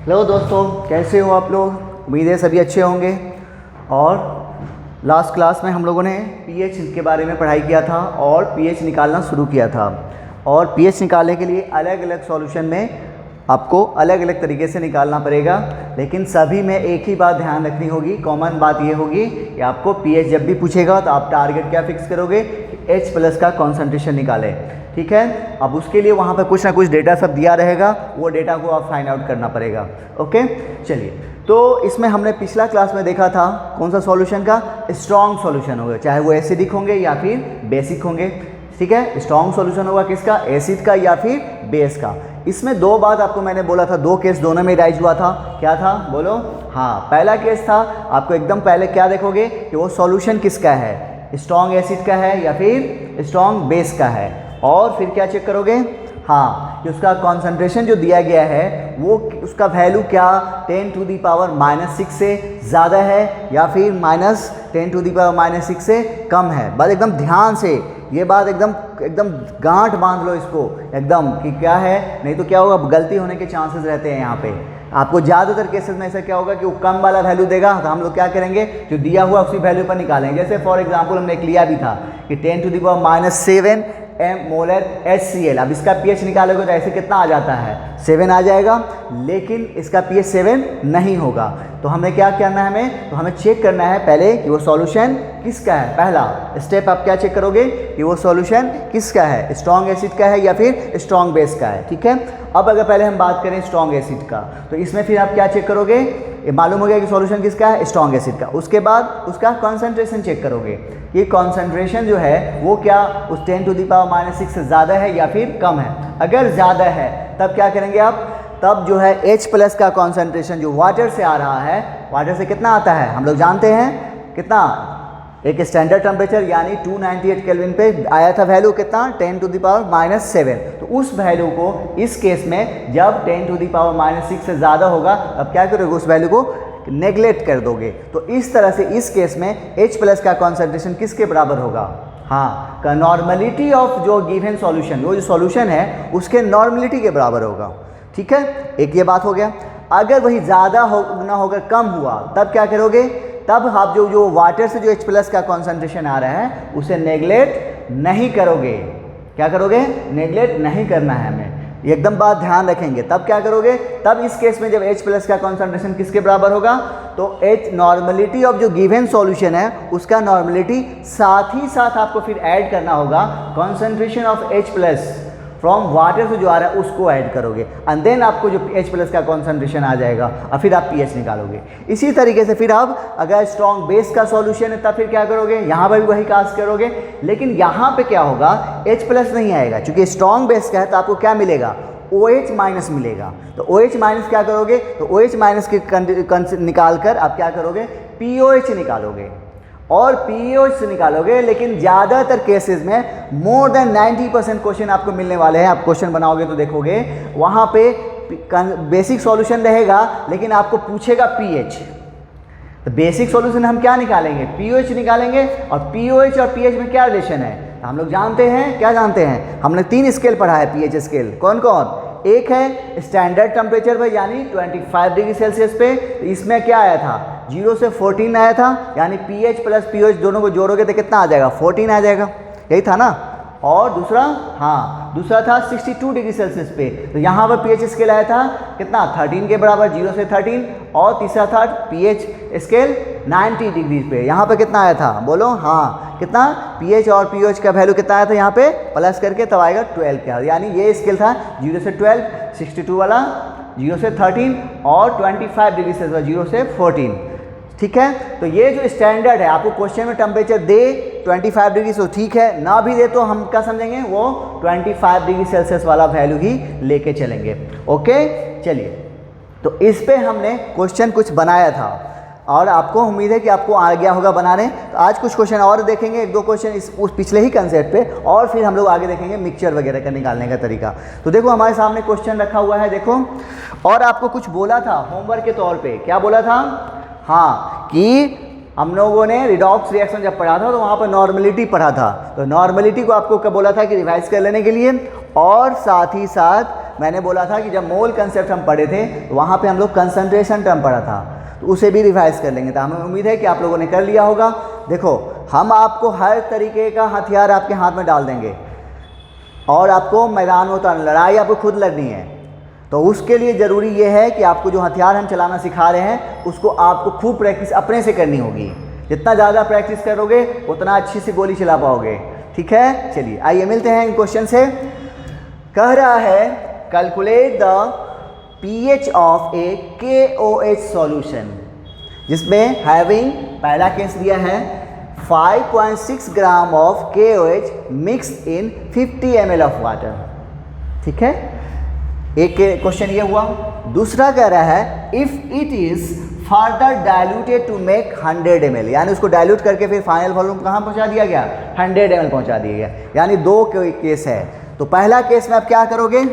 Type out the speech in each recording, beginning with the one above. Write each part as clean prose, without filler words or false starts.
Hello दोस्तों, कैसे हो आप लोग। उम्मीद है सभी अच्छे होंगे। और लास्ट क्लास में हम लोगों ने पीएच के बारे में पढ़ाई किया था और पीएच निकालना शुरू किया था। और पीएच निकालने के लिए अलग अलग सॉल्यूशन में आपको अलग अलग तरीके से निकालना पड़ेगा, लेकिन सभी में एक ही बात ध्यान रखनी होगी। कॉमन बात ये होगी कि आपको पीएच जब भी पूछेगा तो आप टारगेट क्या फिक्स करोगे कि H+ का कॉन्सेंट्रेशन निकालें। ठीक है, अब उसके लिए वहाँ पर कुछ ना कुछ डेटा सब दिया रहेगा, वो डेटा को आप फाइंड आउट करना पड़ेगा। ओके, चलिए। तो इसमें हमने पिछला क्लास में देखा था कौन सा सॉल्यूशन का, स्ट्रॉन्ग सॉल्यूशन होगा, चाहे वो एसिडिक होंगे या फिर बेसिक होंगे। ठीक है, स्ट्रॉन्ग सॉल्यूशन होगा किसका, एसिड का या फिर बेस का। इसमें दो बात आपको मैंने बोला था, दो केस दोनों में राइज हुआ था। क्या था बोलो। हाँ, पहला केस था आपको एकदम पहले क्या देखोगे कि वो सॉल्यूशन किसका है, स्ट्रॉन्ग एसिड का है या फिर स्ट्रॉन्ग बेस का है। और फिर क्या चेक करोगे, हाँ, कि उसका कॉन्सेंट्रेशन जो दिया गया है वो उसका वैल्यू क्या 10⁻⁻6 से ज़्यादा है या फिर -10⁻⁻6 से कम है। बस एकदम ध्यान से ये बात एकदम गांठ बांध लो इसको एकदम कि क्या है, नहीं तो क्या होगा, गलती होने के चांसेस रहते हैं यहाँ पे। आपको ज़्यादातर केसेस में ऐसा क्या होगा कि वो कम वाला वैल्यू देगा, तो हम लोग क्या करेंगे, जो दिया हुआ उसी वैल्यू पर निकालेंगे। जैसे फॉर एग्जांपल हमने एक लिया भी था कि 10⁻⁷ मोलर HCl। अब इसका pH निकालोगे तो ऐसे कितना आ जाता है, 7 आ जाएगा, लेकिन इसका pH 7 नहीं होगा। तो हमें क्या करना है, हमें तो हमें चेक करना है पहले कि वो सॉल्यूशन किसका है। पहला स्टेप आप क्या चेक करोगे कि वो सॉल्यूशन किसका है, स्ट्रॉन्ग एसिड का है या फिर स्ट्रॉन्ग बेस का है। ठीक है, अब अगर पहले हम बात करें स्ट्रॉन्ग एसिड का, तो इसमें फिर आप क्या चेक करोगे, ये मालूम हो गया कि सॉल्यूशन किसका है, स्ट्रॉन्ग एसिड का। उसके बाद उसका कॉन्सेंट्रेशन चेक करोगे कि कॉन्सेंट्रेशन जो है वो क्या उस 10⁻⁻6 से ज़्यादा है या फिर कम है। अगर ज़्यादा है तब क्या करेंगे आप, तब जो है H+ का कॉन्सेंट्रेशन जो वाटर से आ रहा है, वाटर से कितना आता है हम लोग जानते हैं, कितना, एक स्टैंडर्ड टेम्परेचर यानी 298 केल्विन पे आया था वैल्यू कितना, 10⁻⁻7। तो उस वैल्यू को इस केस में जब 10⁻⁻6 से ज़्यादा होगा तब क्या करोगे, उस वैल्यू को नेग्लेक्ट कर दोगे। तो इस तरह से इस केस में H+ का कॉन्सेंट्रेशन किसके बराबर होगा, हाँ, का नॉर्मलिटी ऑफ जो गिवन सॉल्यूशन, वो जो सॉल्यूशन है उसके नॉर्मलिटी के बराबर होगा। ठीक है, एक ये बात हो गया। अगर वही ज़्यादा ना होकर कम हुआ तब क्या करोगे, तब आप जो वाटर से जो H+ का कॉन्सेंट्रेशन आ रहा है उसे नेग्लेक्ट नहीं करोगे। क्या करोगे, नेग्लेक्ट नहीं करना है हमें, एकदम बात ध्यान रखेंगे। तब क्या करोगे, तब इस केस में जब H+ का कॉन्सेंट्रेशन किसके बराबर होगा, तो H नॉर्मलिटी ऑफ जो गिवन सॉल्यूशन है उसका नॉर्मलिटी साथ ही साथ आपको फिर ऐड करना होगा concentration of H+ from water से जो आ रहा है उसको ऐड करोगे, एंड देन आपको जो H+ का कॉन्सेंट्रेशन आ जाएगा और फिर आप pH निकालोगे। इसी तरीके से फिर आप अगर स्ट्रॉन्ग बेस का सॉल्यूशन है तब फिर क्या करोगे, यहाँ पर भी वही काज करोगे, लेकिन यहाँ पे क्या होगा, H+ नहीं आएगा, क्योंकि स्ट्रॉन्ग बेस का है तो आपको क्या मिलेगा, OH- मिलेगा। तो OH- क्या करोगे, तो OH- के निकाल कर आप क्या करोगे, POH निकालोगे और POH से निकालोगे। लेकिन ज़्यादातर केसेस में मोर देन 90% क्वेश्चन आपको मिलने वाले हैं। आप क्वेश्चन बनाओगे तो देखोगे वहाँ पे बेसिक सॉल्यूशन रहेगा, लेकिन आपको पूछेगा pH। तो बेसिक सॉल्यूशन हम क्या निकालेंगे, POH निकालेंगे। और POH और pH में क्या रिलेशन है, हम लोग जानते हैं, क्या जानते हैं, हमने 3 स्केल पढ़ा है pH स्केल। कौन कौन, एक है स्टैंडर्ड टेम्परेचर पर यानी 25 डिग्री सेल्सियस पे, तो इसमें क्या आया था, 0 से 14 आया था, यानी pH + POH दोनों को जोड़ोगे तो कितना आ जाएगा, 14 आ जाएगा, यही था ना। और दूसरा, हाँ, दूसरा था 62 डिग्री सेल्सियस पे, तो यहाँ पर pH स्केल आया था कितना, 13 के बराबर, 0 से 13। और तीसरा था pH स्केल 90 डिग्री पे, यहाँ पे कितना आया था बोलो, हाँ, कितना, pH और POH का वैल्यू कितना आया था, यहाँ पे प्लस करके तब आएगा 12 का, यानी ये स्केल था 0 से 12, 62 वाला 0 से 13 और 25 डिग्री सेल्सियस 0 से 14। ठीक है, तो ये जो स्टैंडर्ड है, आपको क्वेश्चन में टेम्परेचर दे 25 डिग्री तो ठीक है, ना भी दे तो हम क्या समझेंगे, वो 25 डिग्री सेल्सियस वाला वैल्यू ही लेके चलेंगे। ओके, चलिए, तो इस पे हमने क्वेश्चन कुछ बनाया था और आपको उम्मीद है कि आपको आ गया होगा बनाने। तो आज कुछ क्वेश्चन और देखेंगे, 1-2 क्वेश्चन उस पिछले ही कंसेप्ट पे, और फिर हम लोग आगे देखेंगे मिक्सचर वगैरह का निकालने का तरीका। तो देखो हमारे सामने क्वेश्चन रखा हुआ है, देखो। और आपको कुछ बोला था होमवर्क के तौर पे, क्या बोला था, हाँ, कि हम लोगों ने रिडॉक्स रिएक्शन जब पढ़ा था तो वहाँ पर नॉर्मलिटी पढ़ा था। तो नॉर्मलिटी को आपको क्या बोला था कि रिवाइज कर लेने के लिए, और साथ ही साथ मैंने बोला था कि जब मोल कंसेप्ट हम पढ़े थे तो वहाँ पे हम लोग कंसंट्रेशन टर्म पढ़ा था, तो उसे भी रिवाइज कर लेंगे। तो हमें उम्मीद है कि आप लोगों ने कर लिया होगा। देखो, हम आपको हर तरीके का हथियार आपके हाथ में डाल देंगे और आपको मैदान में उतारना, लड़ाई आपको खुद लड़नी है। तो उसके लिए ज़रूरी ये है कि आपको जो हथियार हम चलाना सिखा रहे हैं उसको आपको खूब प्रैक्टिस अपने से करनी होगी। जितना ज़्यादा प्रैक्टिस करोगे उतना अच्छी सी गोली चला पाओगे। ठीक है, चलिए आइए मिलते हैं इन क्वेश्चन से। कह रहा है calculate the pH of A KOH solution, जिसमें हैविंग पहला केस दिया है 5.6 gram of KOH mix in 50 ml of water. ठीक है, एक क्वेश्चन ये हुआ। दूसरा कह रहा है if it is further diluted to make 100 ml, यानी उसको डाइल्यूट करके फिर फाइनल वॉल्यूम कहाँ पहुँचा दिया गया, 100 ml पहुँचा दिया गया। यानी दो केस है। तो पहला केस में आप क्या करोगे,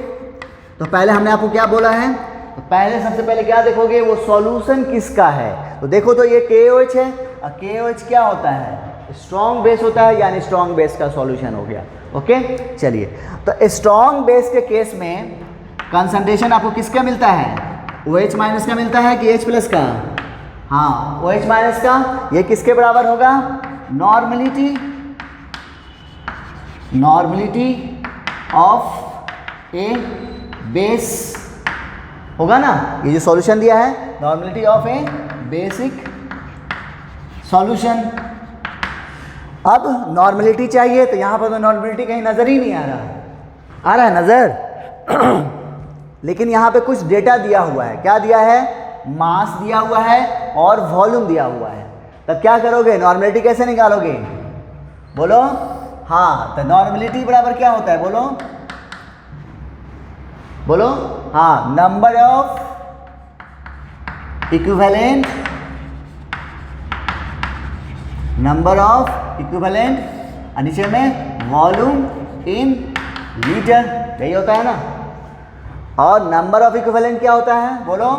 तो पहले हमने आपको क्या बोला है, तो पहले सबसे पहले क्या देखोगे, वो सॉल्यूशन किसका है। तो देखो तो ये KOH है, और KOH क्या होता है, स्ट्रॉन्ग बेस होता है, यानी स्ट्रॉन्ग बेस का सॉल्यूशन हो गया। ओके, चलिए, तो स्ट्रॉन्ग बेस के केस में कंसंट्रेशन आपको किसका मिलता है, OH माइनस का मिलता है कि H प्लस का, हाँ OH माइनस का। ये किसके बराबर होगा, नॉर्मलिटी ऑफ ए बेस होगा ना। ये जो सॉल्यूशन दिया है, normality of A basic solution. अब नॉर्मलिटी चाहिए, तो यहाँ पर तो नॉर्मलिटी कहीं नज़र ही नहीं आ रहा है नज़र लेकिन यहाँ पे कुछ डेटा दिया हुआ है। क्या दिया है, मास दिया हुआ है और वॉल्यूम दिया हुआ है। तब क्या करोगे, नॉर्मलिटी कैसे निकालोगे, बोलो। हाँ, तो नॉर्मलिटी बराबर क्या होता है, बोलो। हाँ, नंबर ऑफ इक्विवेलेंट नीचे में वॉल्यूम इन लीटर, यही होता है ना। और नंबर ऑफ इक्विवेलेंट क्या होता है, बोलो,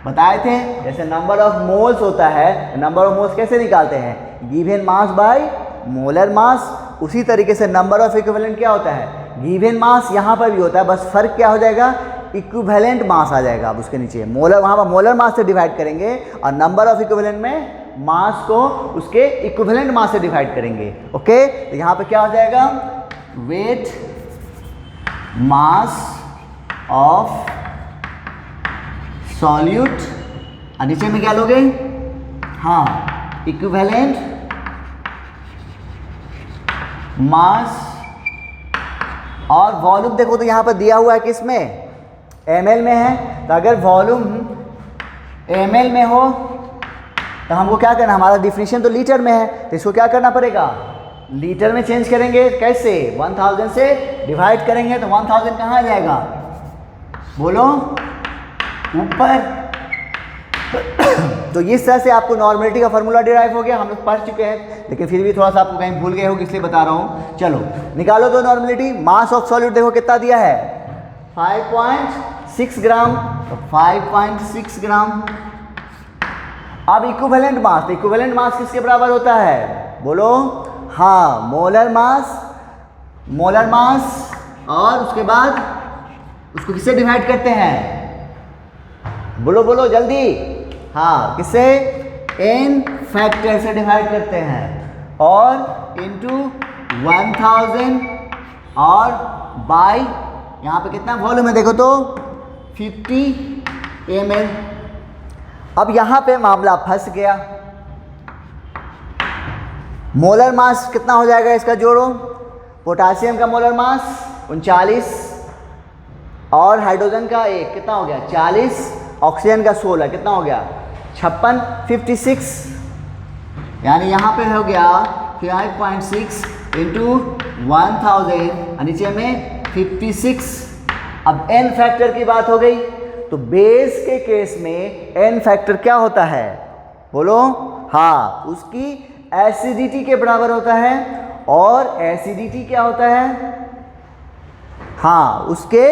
बताए थे। जैसे नंबर ऑफ मोल्स होता है, नंबर ऑफ मोल्स कैसे निकालते हैं, given mass by molar mass. उसी तरीके से नंबर ऑफ इक्विवेलेंट क्या होता है, गिवन मास। यहाँ पर भी होता है, बस फर्क क्या हो जाएगा, इक्विवेलेंट मास आ जाएगा। अब उसके नीचे मोलर, वहाँ पर मोलर मास से डिवाइड करेंगे, और नंबर ऑफ इक्विवेलेंट में मास को उसके इक्विवेलेंट मास से डिवाइड करेंगे। ओके, तो यहाँ पे क्या हो जाएगा, वेट मास ऑफ सॉल्यूट, और नीचे में क्या लोगे, हाँ इक्विवेलेंट मास और वॉल्यूम। देखो तो यहाँ पर दिया हुआ है किसमें, ml में है। तो अगर वॉल्यूम ml में हो तो हमको क्या करना, हमारा डिफिनीशन तो लीटर में है, तो इसको क्या करना पड़ेगा, लीटर में चेंज करेंगे। कैसे, 1000 से डिवाइड करेंगे तो 1000 कहाँ आ जाएगा, बोलो, ऊपर। तो इस तरह से आपको नॉर्मलिटी का फार्मूला डिराइव हो गया। हम लोग पढ़ चुके हैं, लेकिन फिर भी थोड़ा सा आपको कहीं भूल गए हो, इसलिए बता रहा हूँ। चलो निकालो तो नॉर्मलिटी। मास ऑफ सॉल्यूट देखो कितना दिया है, 5.6 ग्राम, तो 5.6 ग्राम। अब इक्विवेलेंट मास, तो इक्विवेलेंट मास किसके बराबर होता है, बोलो, हाँ मोलर मास, और उसके बाद उसको किससे डिवाइड करते हैं, बोलो जल्दी, हाँ किससे, n फैक्टर से डिवाइड करते हैं, और इनटू 1000 और बाय, यहाँ पे कितना वॉल्यूम है देखो तो 50 ml। अब यहाँ पे मामला फंस गया। मोलर मास कितना हो जाएगा इसका जोड़ो, पोटासियम का मोलर मास 39, और हाइड्रोजन का एक कितना हो गया 40, ऑक्सीजन का 16, कितना हो गया 56, 56। यानी यहाँ पे हो गया 5.6 इंटू 1000 नीचे में 56। अब n फैक्टर की बात हो गई, तो बेस के केस में n फैक्टर क्या होता है, बोलो, हाँ उसकी एसिडिटी के बराबर होता है। और एसिडिटी क्या होता है, हाँ उसके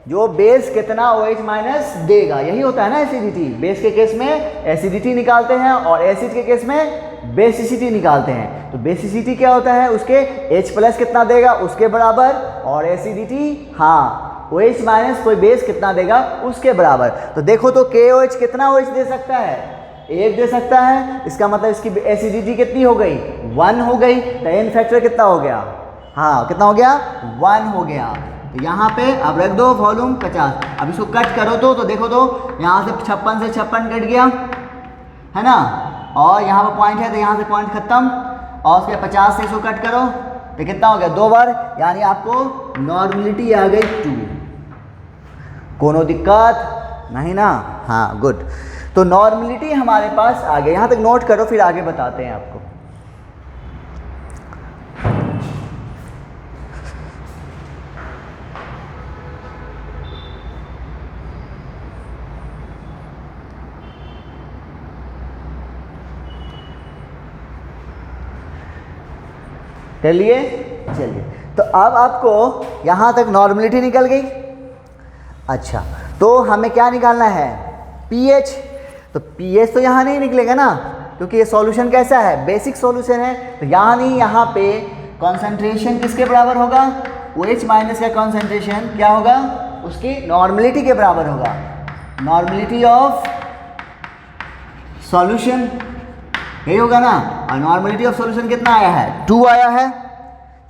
जो बेस कितना OH माइनस देगा, यही होता है ना एसिडिटी। बेस के केस में एसिडिटी निकालते हैं और एसिड के केस में बेसिसिटी निकालते हैं। तो बेसिसिटी क्या होता है, उसके H+ कितना देगा उसके बराबर, और एसिडिटी हाँ OH माइनस कोई बेस कितना देगा उसके बराबर। तो देखो तो KOH कितना OH दे सकता है, 1 दे सकता है, इसका मतलब इसकी एसिडिटी कितनी हो गई, 1 हो गई। तो N फैक्टर कितना हो गया, हाँ कितना हो गया, 1 हो गया। तो यहाँ पे अब रख दो वॉल्यूम 50। अब इसको कट करो तो देखो तो यहाँ से 56 से 56 कट गया है ना, और यहाँ पर पॉइंट है तो यहाँ से पॉइंट खत्म, और उसके 50 से इसको कट करो तो कितना हो गया, 2 बार, यानी आपको नॉर्मलिटी आ गई 2। कोनो दिक्कत नहीं ना, हाँ गुड। तो नॉर्मलिटी हमारे पास आ गया, यहाँ तक नोट करो फिर आगे बताते हैं आपको। कर लिए, चलिए। तो अब आपको यहाँ तक नॉर्मलिटी निकल गई। अच्छा, तो हमें क्या निकालना है, पीएच। तो पीएच तो यहाँ नहीं निकलेगा ना, क्योंकि ये सॉल्यूशन कैसा है, बेसिक सॉल्यूशन है। तो यहाँ नहीं, यहाँ पे कॉन्सेंट्रेशन किसके बराबर होगा, OH माइनस का कॉन्सेंट्रेशन क्या होगा, उसकी नॉर्मलिटी के बराबर होगा। नॉर्मलिटी ऑफ सॉल्यूशन यही होगा ना, और नॉर्मलिटी ऑफ सॉल्यूशन कितना आया है, 2 आया है।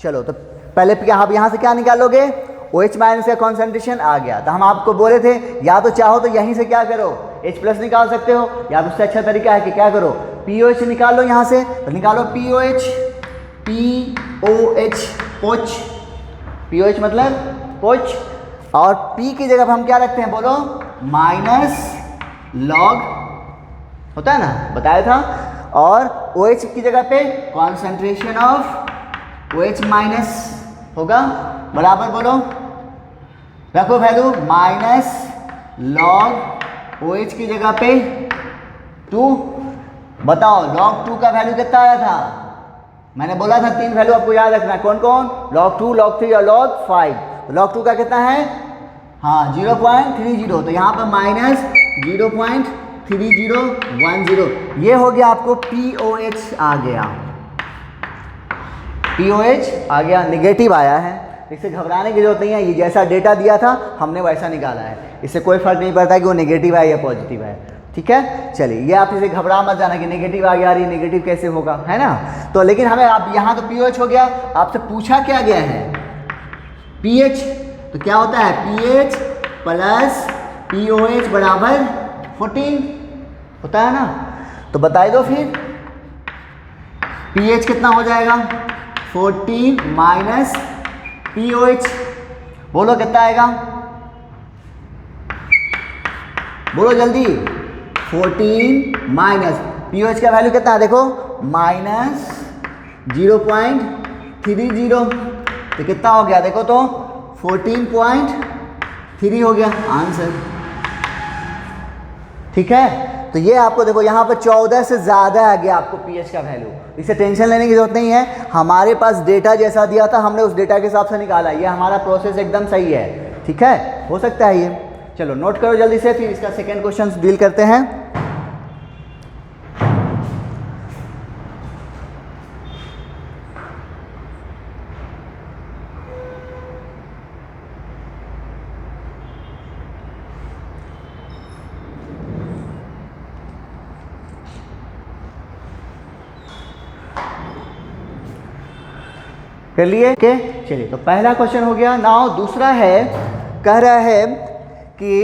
चलो तो पहले आप यहाँ से क्या निकालोगे, OH माइनस का कॉन्सेंट्रेशन आ गया। तो हम आपको बोले थे या तो चाहो तो यहीं से क्या करो, H+ निकाल सकते हो, या तो उससे अच्छा तरीका है कि क्या करो, POH निकाल लो यहाँ से। तो निकालो POH, POH पोच, POH मतलब पोच, और P की जगह पर हम क्या रखते हैं बोलो, माइनस लॉग होता है ना, बताया था। और OH की जगह पे कॉन्सेंट्रेशन ऑफ OH माइनस होगा, बराबर बोलो, रखो वैल्यू माइनस लॉग OH की जगह पे 2। बताओ लॉग 2 का वैल्यू कितना आया था, मैंने बोला था 3 वैल्यू आपको याद रखना, कौन कौन, log 2, log 3 और log 5। तो log 2 का कितना है, हाँ 0.30। तो यहाँ पर माइनस 0.3010, ये हो गया आपको POH आ गया, POH आ गया, निगेटिव आया है। इससे घबराने की जरूरत नहीं है, ये जैसा डेटा दिया था हमने वैसा निकाला है, इससे कोई फर्क नहीं पड़ता कि वो नेगेटिव है या पॉजिटिव है, ठीक है। चलिए, ये आप इसे घबरा मत जाना कि नेगेटिव आ गया, अरे नेगेटिव कैसे होगा, है ना। तो लेकिन हमें आप यहाँ तो POH हो गया, आपसे पूछा क्या गया है, pH। तो क्या होता है, pH प्लस POH बराबर 14 होता है ना। तो बताई दो फिर, pH कितना हो जाएगा, 14 माइनस POH, बोलो कितना आएगा, बोलो जल्दी, 14 माइनस POH का वैल्यू कितना है, देखो माइनस 0.30, तो कितना हो गया, देखो तो 14.3 हो गया आंसर, ठीक है। तो ये आपको देखो यहाँ पर 14 से ज़्यादा आ गया आपको pH का वैल्यू, इससे टेंशन लेने की जरूरत नहीं है, हमारे पास डेटा जैसा दिया था हमने उस डेटा के हिसाब से निकाला, ये हमारा प्रोसेस एकदम सही है, ठीक है, हो सकता है ये। चलो नोट करो जल्दी से, फिर इसका सेकेंड क्वेश्चन डील करते हैं। कर लिए के, चलिए तो पहला क्वेश्चन हो गया। नाउ दूसरा है, कह रहा है कि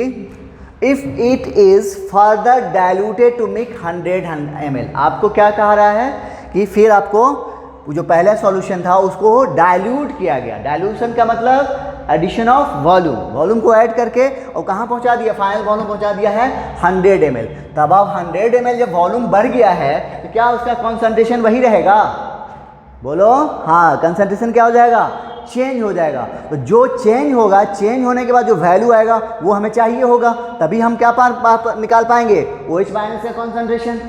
if it is further diluted to make 100 ml, आपको क्या कह रहा है कि फिर आपको जो पहला सॉल्यूशन था उसको डाइल्यूट किया गया। डाइल्यूशन का मतलब एडिशन ऑफ वॉल्यूम, वॉल्यूम को ऐड करके और कहाँ पहुँचा दिया, फाइनल वॉल्यूम पहुँचा दिया है 100 ml। तब अब 100 ml जब वॉल्यूम बढ़ गया है तो क्या उसका कॉन्सेंट्रेशन वही रहेगा, बोलो हाँ, कंसंट्रेशन क्या हो जाएगा, चेंज हो जाएगा। तो जो चेंज होगा, चेंज होने के बाद जो वैल्यू आएगा वो हमें चाहिए होगा, तभी हम क्या निकाल पाएंगे, OH माइनस का कॉन्सेंट्रेशन,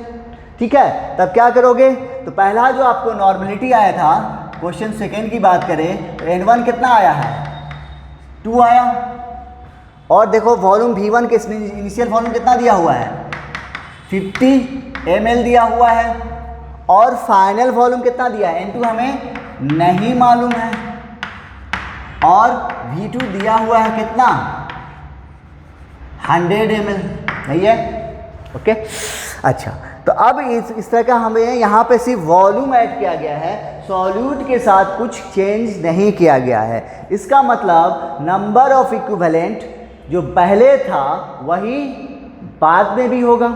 ठीक है। तब क्या करोगे, तो पहला जो आपको नॉर्मलिटी आया था, क्वेश्चन सेकेंड की बात करें तो N1 कितना आया है, 2 आया, और देखो वॉल्यूम V1 के इनिशियल वॉल्यूम कितना दिया हुआ है, 50 ml दिया हुआ है, और फाइनल वॉल्यूम कितना दिया है, N2 हमें नहीं मालूम है, और V2 दिया हुआ है कितना, 100 ml, सही है, ओके। अच्छा, तो अब इस तरह का हमें यहाँ पे सिर्फ वॉल्यूम ऐड किया गया है, सॉल्यूट के साथ कुछ चेंज नहीं किया गया है। इसका मतलब नंबर ऑफ इक्विवेलेंट जो पहले था वही बाद में भी होगा।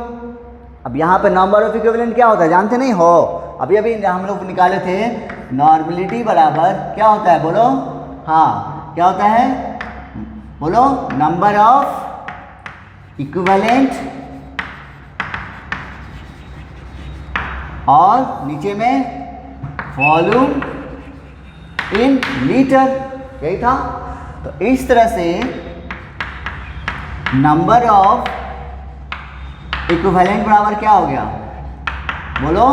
अब यहाँ पे नंबर ऑफ इक्विवेलेंट क्या होता है जानते नहीं हो, अभी अभी हम लोग निकाले थे, नॉर्मलिटी बराबर क्या होता है बोलो, हाँ क्या होता है बोलो, नंबर ऑफ इक्विवेलेंट और नीचे में वॉल्यूम इन लीटर, यही था। तो इस तरह से नंबर ऑफ इक्विवेलेंट बराबर क्या हो गया बोलो,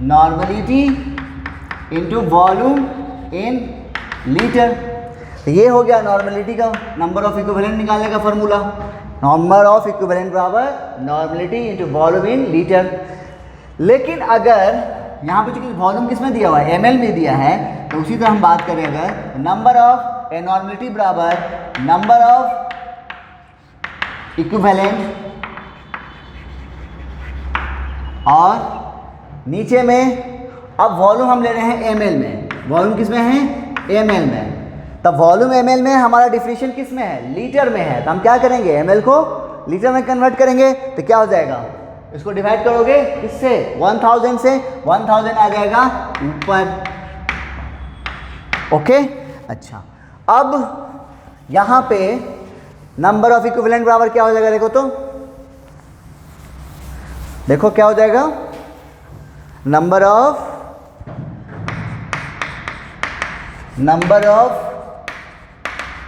normality into volume in litre. तो ये हो गया नॉर्मलिटी का नंबर ऑफ इक्विवेलेंट निकालने का फॉर्मूला, नंबर ऑफ इक्विवेलेंट बराबर normality into volume in litre. लेकिन अगर यहाँ पे चूंकि वॉल्यूम किस में दिया हुआ है, ml में दिया है, तो उसी तरह हम बात करें अगर नंबर ऑफ नॉर्मलिटी बराबर नंबर ऑफ इक्विवेलेंट और नीचे में अब वॉल्यूम हम ले रहे हैं ml में, वॉल्यूम किस में है ml में, तब वॉल्यूम ml में हमारा डिफिनेशन किस में है, लीटर में है। तो हम क्या करेंगे, ml को लीटर में कन्वर्ट करेंगे, तो क्या हो जाएगा, इसको डिवाइड करोगे किससे, 1000 से, 1000 आ जाएगा ऊपर, ओके। अच्छा, अब यहाँ पे नंबर ऑफ इक्विवेलेंट बराबर क्या हो जाएगा, देखो तो, देखो क्या हो जाएगा, नंबर ऑफ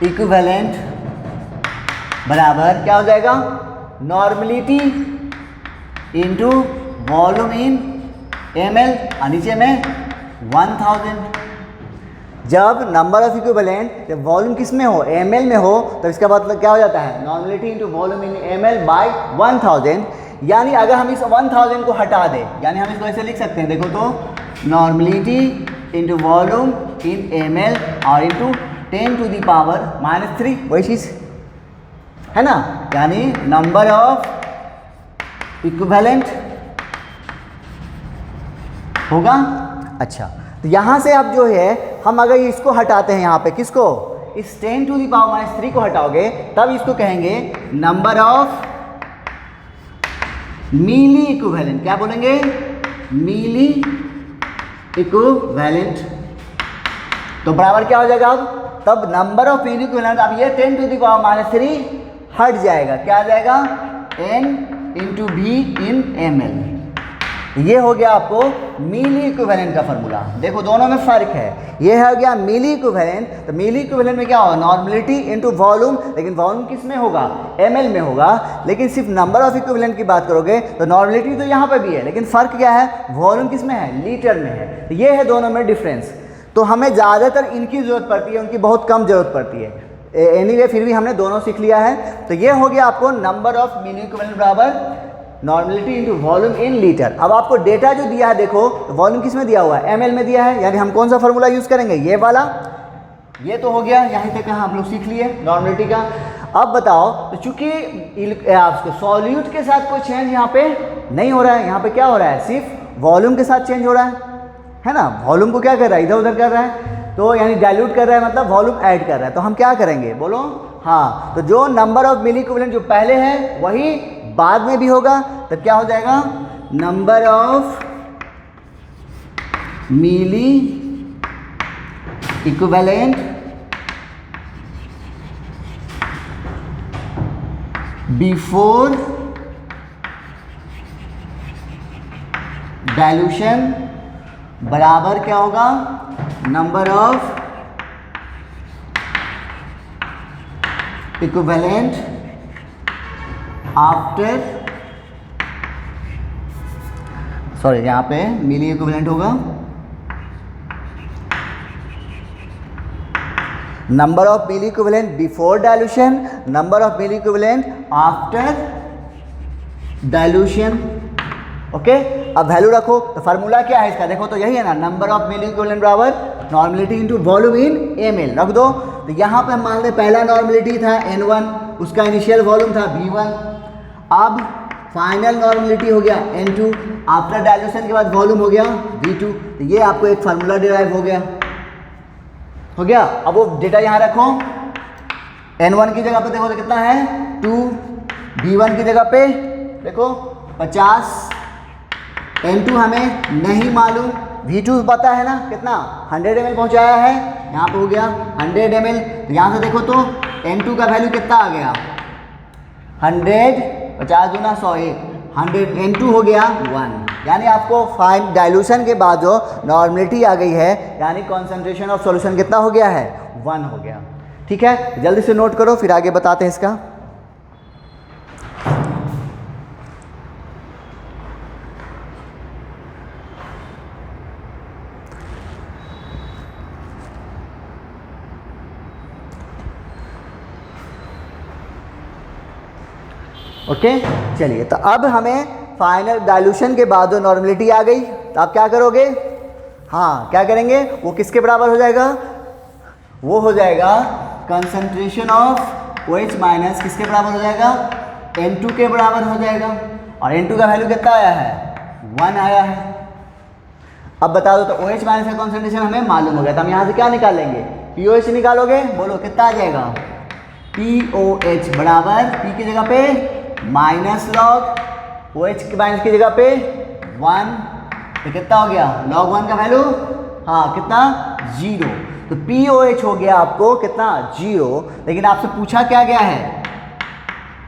इक्विवेलेंट बराबर क्या हो जाएगा, normality into volume in ml और नीचे में 1000। जब नंबर ऑफ इक्विवेलेंट जब वॉल्यूम किस में हो, ml में हो, तो इसका मतलब क्या हो जाता है, normality into volume in ml by 1000। यानी अगर हम इस 1000 को हटा दें, यानी हम इसको ऐसे लिख सकते हैं, देखो तो, normality into volume in ml और इंटू 10 टू द पावर -3, वही चीज़ है ना, यानी नंबर ऑफ इक्विवेलेंट होगा। अच्छा, तो यहाँ से अब जो है हम अगर इसको हटाते हैं, यहाँ पे किसको, इस 10 टू द पावर -3 को हटाओगे, तब इसको कहेंगे नंबर ऑफ मिली इक्विवेलेंट, क्या बोलेंगे, मिली इक्विवेलेंट। तो बराबर क्या हो जाएगा, अब तब नंबर ऑफ मिली इक्विवेलेंट, अब ये 10 टू द पावर -3 हट जाएगा, क्या आ जाएगा, n इंटू भी इन ml। ये हो गया आपको मिली इक्विवेलेंट का फॉर्मूला। देखो दोनों में फ़र्क है, ये हो गया मिली इक्विवेलेंट, तो मिली इक्विवेलेंट में क्या होगा, नॉर्मलिटी इनटू वॉल्यूम, लेकिन वॉल्यूम किस में होगा, ml में होगा। लेकिन सिर्फ नंबर ऑफ इक्विवेलेंट की बात करोगे तो नॉर्मलिटी तो यहाँ पर भी है, लेकिन फ़र्क क्या है, वॉल्यूम किस में है, लीटर में है। तो ये है दोनों में डिफरेंस। तो हमें ज़्यादातर इनकी ज़रूरत पड़ती है, उनकी बहुत कम ज़रूरत पड़ती है। एनीवे फिर भी हमने दोनों सीख लिया है। तो ये हो गया आपको नंबर ऑफ मिली इक्विवेलेंट बराबर normality into volume in litre. अब आपको डेटा जो दिया है, देखो वॉल्यूम किस में दिया हुआ है, ml में दिया है, यानी हम कौन सा फॉर्मूला यूज़ करेंगे, ये वाला। ये तो हो गया, यहाँ तक हम लोग सीख लिए नॉर्मलिटी का। अब बताओ, तो चूंकि सॉल्यूट के साथ कोई चेंज यहाँ पे नहीं हो रहा है, यहाँ पे क्या हो रहा है, सिर्फ वॉल्यूम के साथ चेंज हो रहा है ना। वॉल्यूम को क्या कर रहा है, इधर उधर कर रहा है, तो यानी डाइल्यूट कर रहा है, मतलब वॉल्यूम ऐड कर रहा है। तो हम क्या करेंगे बोलो, हाँ, तो जो नंबर ऑफ मिली इक्विवेलेंट जो पहले है वही बाद में भी होगा। तब क्या हो जाएगा, number of milliequivalent before dilution बराबर क्या होगा, number of equivalent after, sorry यहाँ पे मिली इक्विवेलेंट होगा, number of milliequivalent before dilution, number of milliequivalent after dilution, okay, अब वैल्यू रखो। तो फार्मूला क्या है इसका, देखो तो यही है ना, नंबर ऑफ मिल इक्विवेलेंट बराबर normality into volume in ml। रख दो। तो यहाँ पे हम मान लें पहला नॉर्मेलिटी था n1, उसका इनिशियल वॉल्यूम था v1। अब फाइनल नॉर्मेलिटी हो गया n2, आफ्टर डाइल्यूशन के बाद वॉल्यूम हो गया v2। तो ये आपको एक फार्मूला डिराइव हो गया। अब वो डेटा यहाँ रखो। n1 की जगह पे देखो तो कितना है 2, v1 की जगह पे देखो 50, n2 हमें नहीं मालूम, v2 पता है ना कितना 100 ml पहुंचाया है, यहाँ पे हो गया 100 ml। तो यहाँ से देखो तो n2 का वैल्यू कितना आ गया 100, 50 दूना 101, 100 n2 हो गया 1। यानी आपको फाइन डाइल्यूशन के बाद जो नॉर्मेलिटी आ गई है, यानी कॉन्सेंट्रेशन ऑफ सॉल्यूशन कितना हो गया है 1 हो गया। ठीक है, जल्दी से नोट करो फिर आगे बताते हैं इसका। ओके, चलिए। तो अब हमें फाइनल डाइल्यूशन के बाद जो नॉर्मेलिटी आ गई, तो आप क्या करोगे, हाँ क्या करेंगे, वो किसके बराबर हो जाएगा, वो हो जाएगा कंसंट्रेशन ऑफ OH माइनस किसके बराबर हो जाएगा, N2 के बराबर हो जाएगा। और N2 का वैल्यू कितना आया है 1 आया है। अब बता दो, तो OH माइनस का कॉन्सेंट्रेशन हमें मालूम हो गया, तो हम यहाँ से क्या निकालेंगे, POH निकालोगे। बोलो कितना आ जाएगा, POH बराबर P की जगह पे माइनस लॉग OH की माइनस की जगह पे 1, तो कितना हो गया log 1 का वैल्यू, हाँ कितना 0। तो POH हो गया आपको कितना 0। लेकिन आपसे पूछा क्या गया है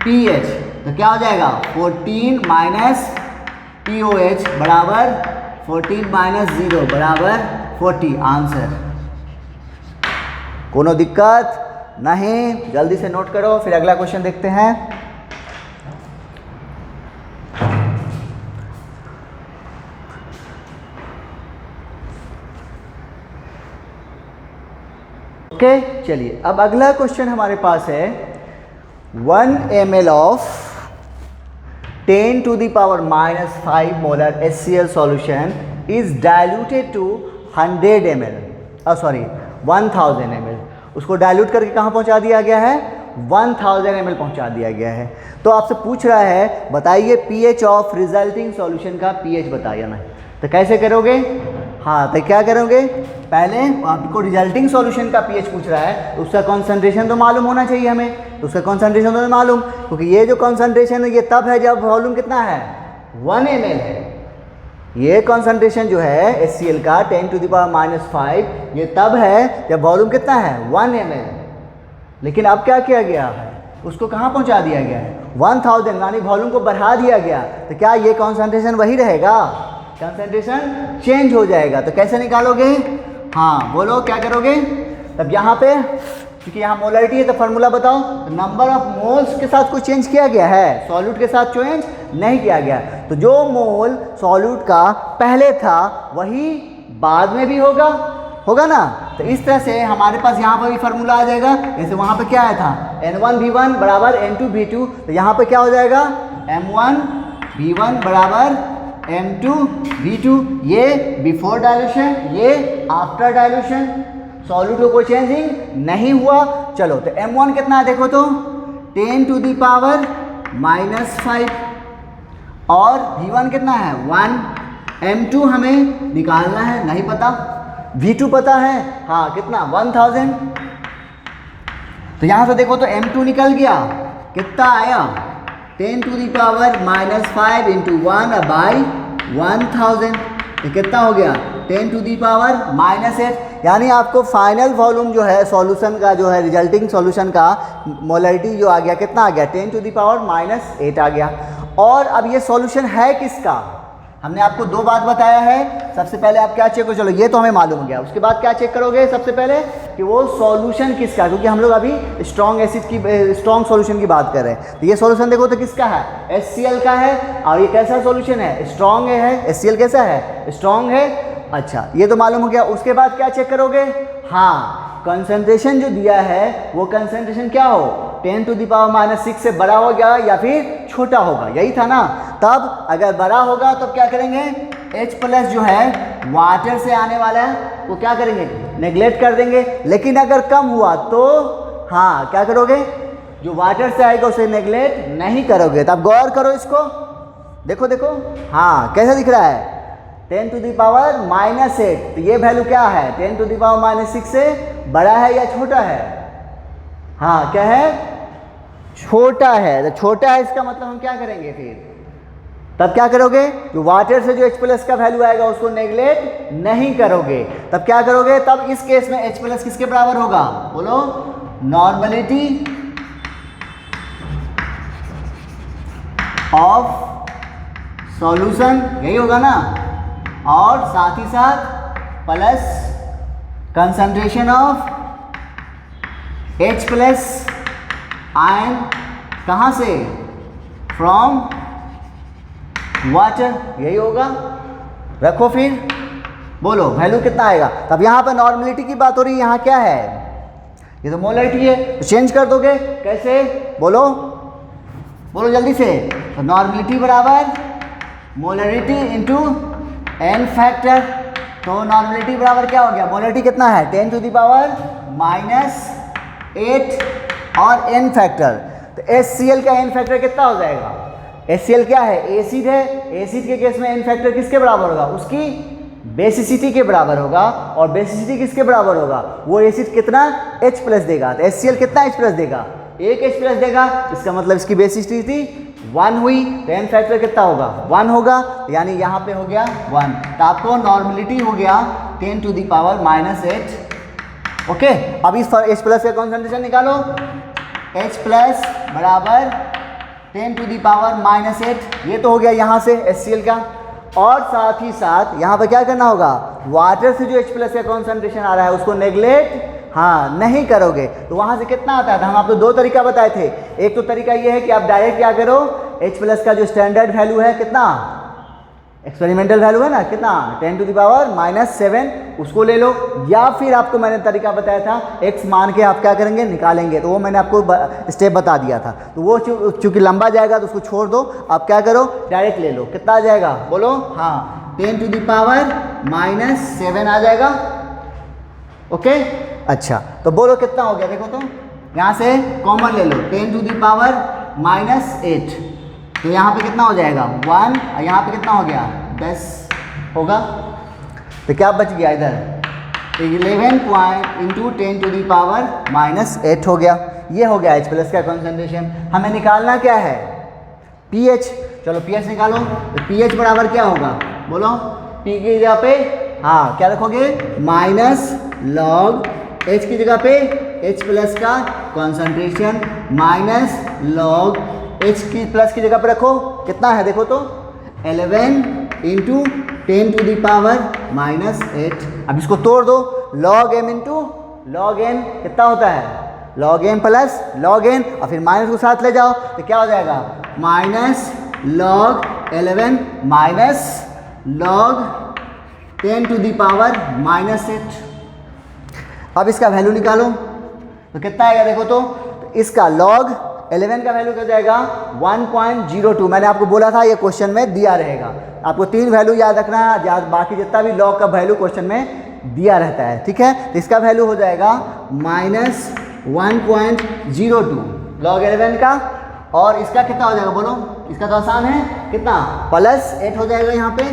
pH, तो क्या हो जाएगा 14 माइनस POH बराबर 14 माइनस 0 बराबर 40। आंसर कोनो दिक्कत नहीं, जल्दी से नोट करो फिर अगला क्वेश्चन देखते हैं। ओके, चलिए अब अगला क्वेश्चन हमारे पास है 1 ml of 10 to the power minus 5 molar HCl solution is diluted to 100 ml, 1000 ml। उसको डाइल्यूट करके कहाँ पहुँचा दिया गया है 1000 ml पहुँचा दिया गया है। तो आपसे पूछ रहा है बताइए pH ऑफ रिजल्टिंग सॉल्यूशन का pH बताइए ना। तो कैसे करोगे, हाँ तो क्या करोगे, पहले आपको रिजल्टिंग सॉल्यूशन का pH पूछ रहा है, तो उसका कॉन्सेंट्रेशन तो मालूम होना चाहिए हमें। तो उसका कॉन्सेंट्रेशन तो मालूम, क्योंकि ये जो कॉन्सेंट्रेशन है ये तब है जब वॉल्यूम कितना है 1 ml है। ये कॉन्सेंट्रेशन जो है HCl का 10 to the power minus 5 ये तब है जब वॉल्यूम कितना है 1 ml। लेकिन अब क्या किया गया है, उसको कहाँ पहुँचा दिया गया है 1000, यानी वॉल्यूम को बढ़ा दिया गया। तो क्या ये कॉन्सेंट्रेशन वही रहेगा, कंसंट्रेशन चेंज हो जाएगा। तो कैसे निकालोगे, हाँ बोलो क्या करोगे। तब यहाँ पे क्योंकि यहाँ मोलरिटी है तो फार्मूला बताओ। नंबर ऑफ मोल्स के साथ कुछ चेंज किया गया है, सॉल्यूट के साथ चेंज नहीं किया गया। तो जो मोल सॉल्यूट का पहले था वही बाद में भी होगा ना। तो इस तरह से हमारे पास यहाँ पर भी फार्मूला आ जाएगा। जैसे वहाँ पे क्या आया था N1V1 बराबर N2V2, तो यहाँ पे क्या हो जाएगा M1V1 बराबर M2V2। ये बिफोर डाइल्यूशन, ये आफ्टर डाइल्यूशन, सॉल्यूट को कोई चेंजिंग नहीं हुआ। चलो तो M1 कितना है देखो तो 10 to the power minus 5 और V1 कितना है 1। M2 हमें निकालना है, नहीं पता। V2 पता है, हाँ कितना 1000। तो यहाँ से देखो तो M2 निकल गया, कितना आया 10 to the power minus 5 into 1 by 1000। तो कितना हो गया 10 to the power minus 8। यानी आपको फाइनल वॉल्यूम जो है सॉल्यूशन का जो है रिजल्टिंग सॉल्यूशन का मोलरिटी जो आ गया कितना आ गया 10 to the power minus 8 आ गया। और अब ये सॉल्यूशन है किसका, हमने आपको दो बात बताया है। सबसे पहले आप क्या चेक करो, चलो ये तो हमें मालूम हो गया। उसके बाद क्या चेक करोगे सबसे पहले कि वो सॉल्यूशन किसका, क्योंकि हम लोग अभी स्ट्रॉन्ग एसिड की स्ट्रॉन्ग सॉल्यूशन की बात कर रहे हैं। तो ये सॉल्यूशन देखो तो किसका है HCl का है। और ये कैसा सॉल्यूशन है स्ट्रॉन्ग है, HCl कैसा है स्ट्रॉन्ग है। अच्छा ये तो मालूम हो गया। उसके बाद क्या चेक करोगे, हाँ कंसंट्रेशन जो दिया है वो कंसंट्रेशन क्या हो 10 to the power minus 6 से बड़ा हो गया या फिर छोटा होगा, यही था ना। तब अगर बड़ा होगा तो क्या करेंगे, H प्लस जो है वाटर से आने वाला है वो क्या करेंगे, नेग्लेक्ट कर देंगे। लेकिन अगर कम हुआ तो हाँ क्या करोगे, जो वाटर से आएगा उसे नेग्लेक्ट नहीं करोगे। तब गौर करो इसको, देखो देखो हाँ कैसे दिख रहा है, 10 टू द पावर -8। तो ये वैल्यू क्या है, 10 टू द पावर -6 से बड़ा है या छोटा है, हाँ क्या है, छोटा है। तो छोटा है इसका मतलब हम क्या करेंगे फिर, तब क्या करोगे, जो वाटर से जो H प्लस का वैल्यू आएगा उसको नेग्लेक्ट नहीं करोगे। तब क्या करोगे, तब इस केस में H प्लस किसके बराबर होगा, बोलो, नॉर्मलिटी ऑफ सॉल्यूशन, यही होगा ना, और साथ ही साथ plus concentration of H plus ion, कहाँ से, फ्रॉम वाटर, यही होगा। रखो फिर, बोलो वैल्यू कितना आएगा। तब यहाँ पर नॉर्मलिटी की बात हो रही है, यहाँ क्या है, ये तो मोलरिटी है, तो चेंज कर दोगे कैसे, बोलो बोलो जल्दी से। तो नॉर्मलिटी बराबर मोलरिटी इंटू n फैक्टर। तो नॉर्मलिटी बराबर क्या हो गया, मोलरिटी कितना है 10 टू द पावर -8 और n फैक्टर। तो HCl का n फैक्टर कितना हो जाएगा, HCl क्या है, एसिड है, एसिड के केस में n फैक्टर किसके बराबर होगा, उसकी बेसिसिटी के बराबर होगा। और बेसिसिटी किसके बराबर होगा, वो एसिड कितना H प्लस देगा। तो HCl कितना H प्लस देगा, एक H प्लस देगा, इसका मतलब इसकी बेसिसिटी 1 हुई, तो n फैक्टर कितना होगा, 1 होगा, यानी यहाँ पे हो गया 1। तो आपको नॉर्मलिटी हो गया 10 टू द पावर -8। ओके, अब इस H प्लस का कॉन्सेंट्रेशन निकालो, H प्लस बराबर 10 टू द पावर -8, ये तो हो गया यहाँ से HCl का। और साथ ही साथ यहाँ पर क्या करना होगा, वाटर से जो H प्लस का कॉन्सेंट्रेशन आ रहा है उसको नेग्लेक्ट हाँ नहीं करोगे। तो वहाँ से कितना आता है, हम आपको दो तरीका बताए थे। एक तो तरीका ये है कि आप डायरेक्ट क्या करो, H प्लस का जो स्टैंडर्ड वैल्यू है कितना, एक्सपेरिमेंटल वैल्यू है ना कितना 10 टू द पावर -7 उसको ले लो, या फिर आपको मैंने तरीका बताया था x मान के आप क्या करेंगे, निकालेंगे। तो वो मैंने आपको स्टेप बता दिया था। तो वो चूँकि लंबा जाएगा तो उसको छोड़ दो, आप क्या करो डायरेक्ट ले लो। कितना आ जाएगा बोलो, हाँ 10 टू द पावर -7 आ जाएगा। ओके अच्छा, तो बोलो कितना हो गया, देखो तो यहाँ से कॉमन ले लो, 10 टू द पावर -8, तो यहाँ पे कितना हो जाएगा 1, और यहाँ पे कितना हो गया 10 होगा। तो क्या बच गया इधर, 11 point into 10 to the power -8 हो गया। ये हो गया H प्लस का कॉन्सेंट्रेशन। हमें निकालना क्या है, pH। चलो pH निकालो। तो pH बराबर क्या होगा बोलो, P की जगह पे हाँ क्या रखोगे, -log H की जगह पे H प्लस का कॉन्सेंट्रेशन -log H की प्लस की जगह पे रखो, कितना है देखो तो 11 इंटू 10 टू द पावर -8। अब इसको तोड़ दो, log m into log n कितना होता है, log m plus log n, और फिर माइनस को साथ ले जाओ तो क्या हो जाएगा, -log 11 -log 10 to the power -8। अब इसका वैल्यू निकालो तो कितना आएगा देखो तो इसका log 11 का वैल्यू क्या जाएगा 1.02। मैंने आपको बोला था ये क्वेश्चन में दिया रहेगा, आपको 3 वैल्यू याद रखना है, बाकी जितना भी log का वैल्यू क्वेश्चन में दिया रहता है, ठीक है। तो इसका वैल्यू हो जाएगा -1.02 log 11 का, और इसका कितना हो जाएगा बोलो, इसका तो आसान है, कितना +8 हो जाएगा यहाँ पे।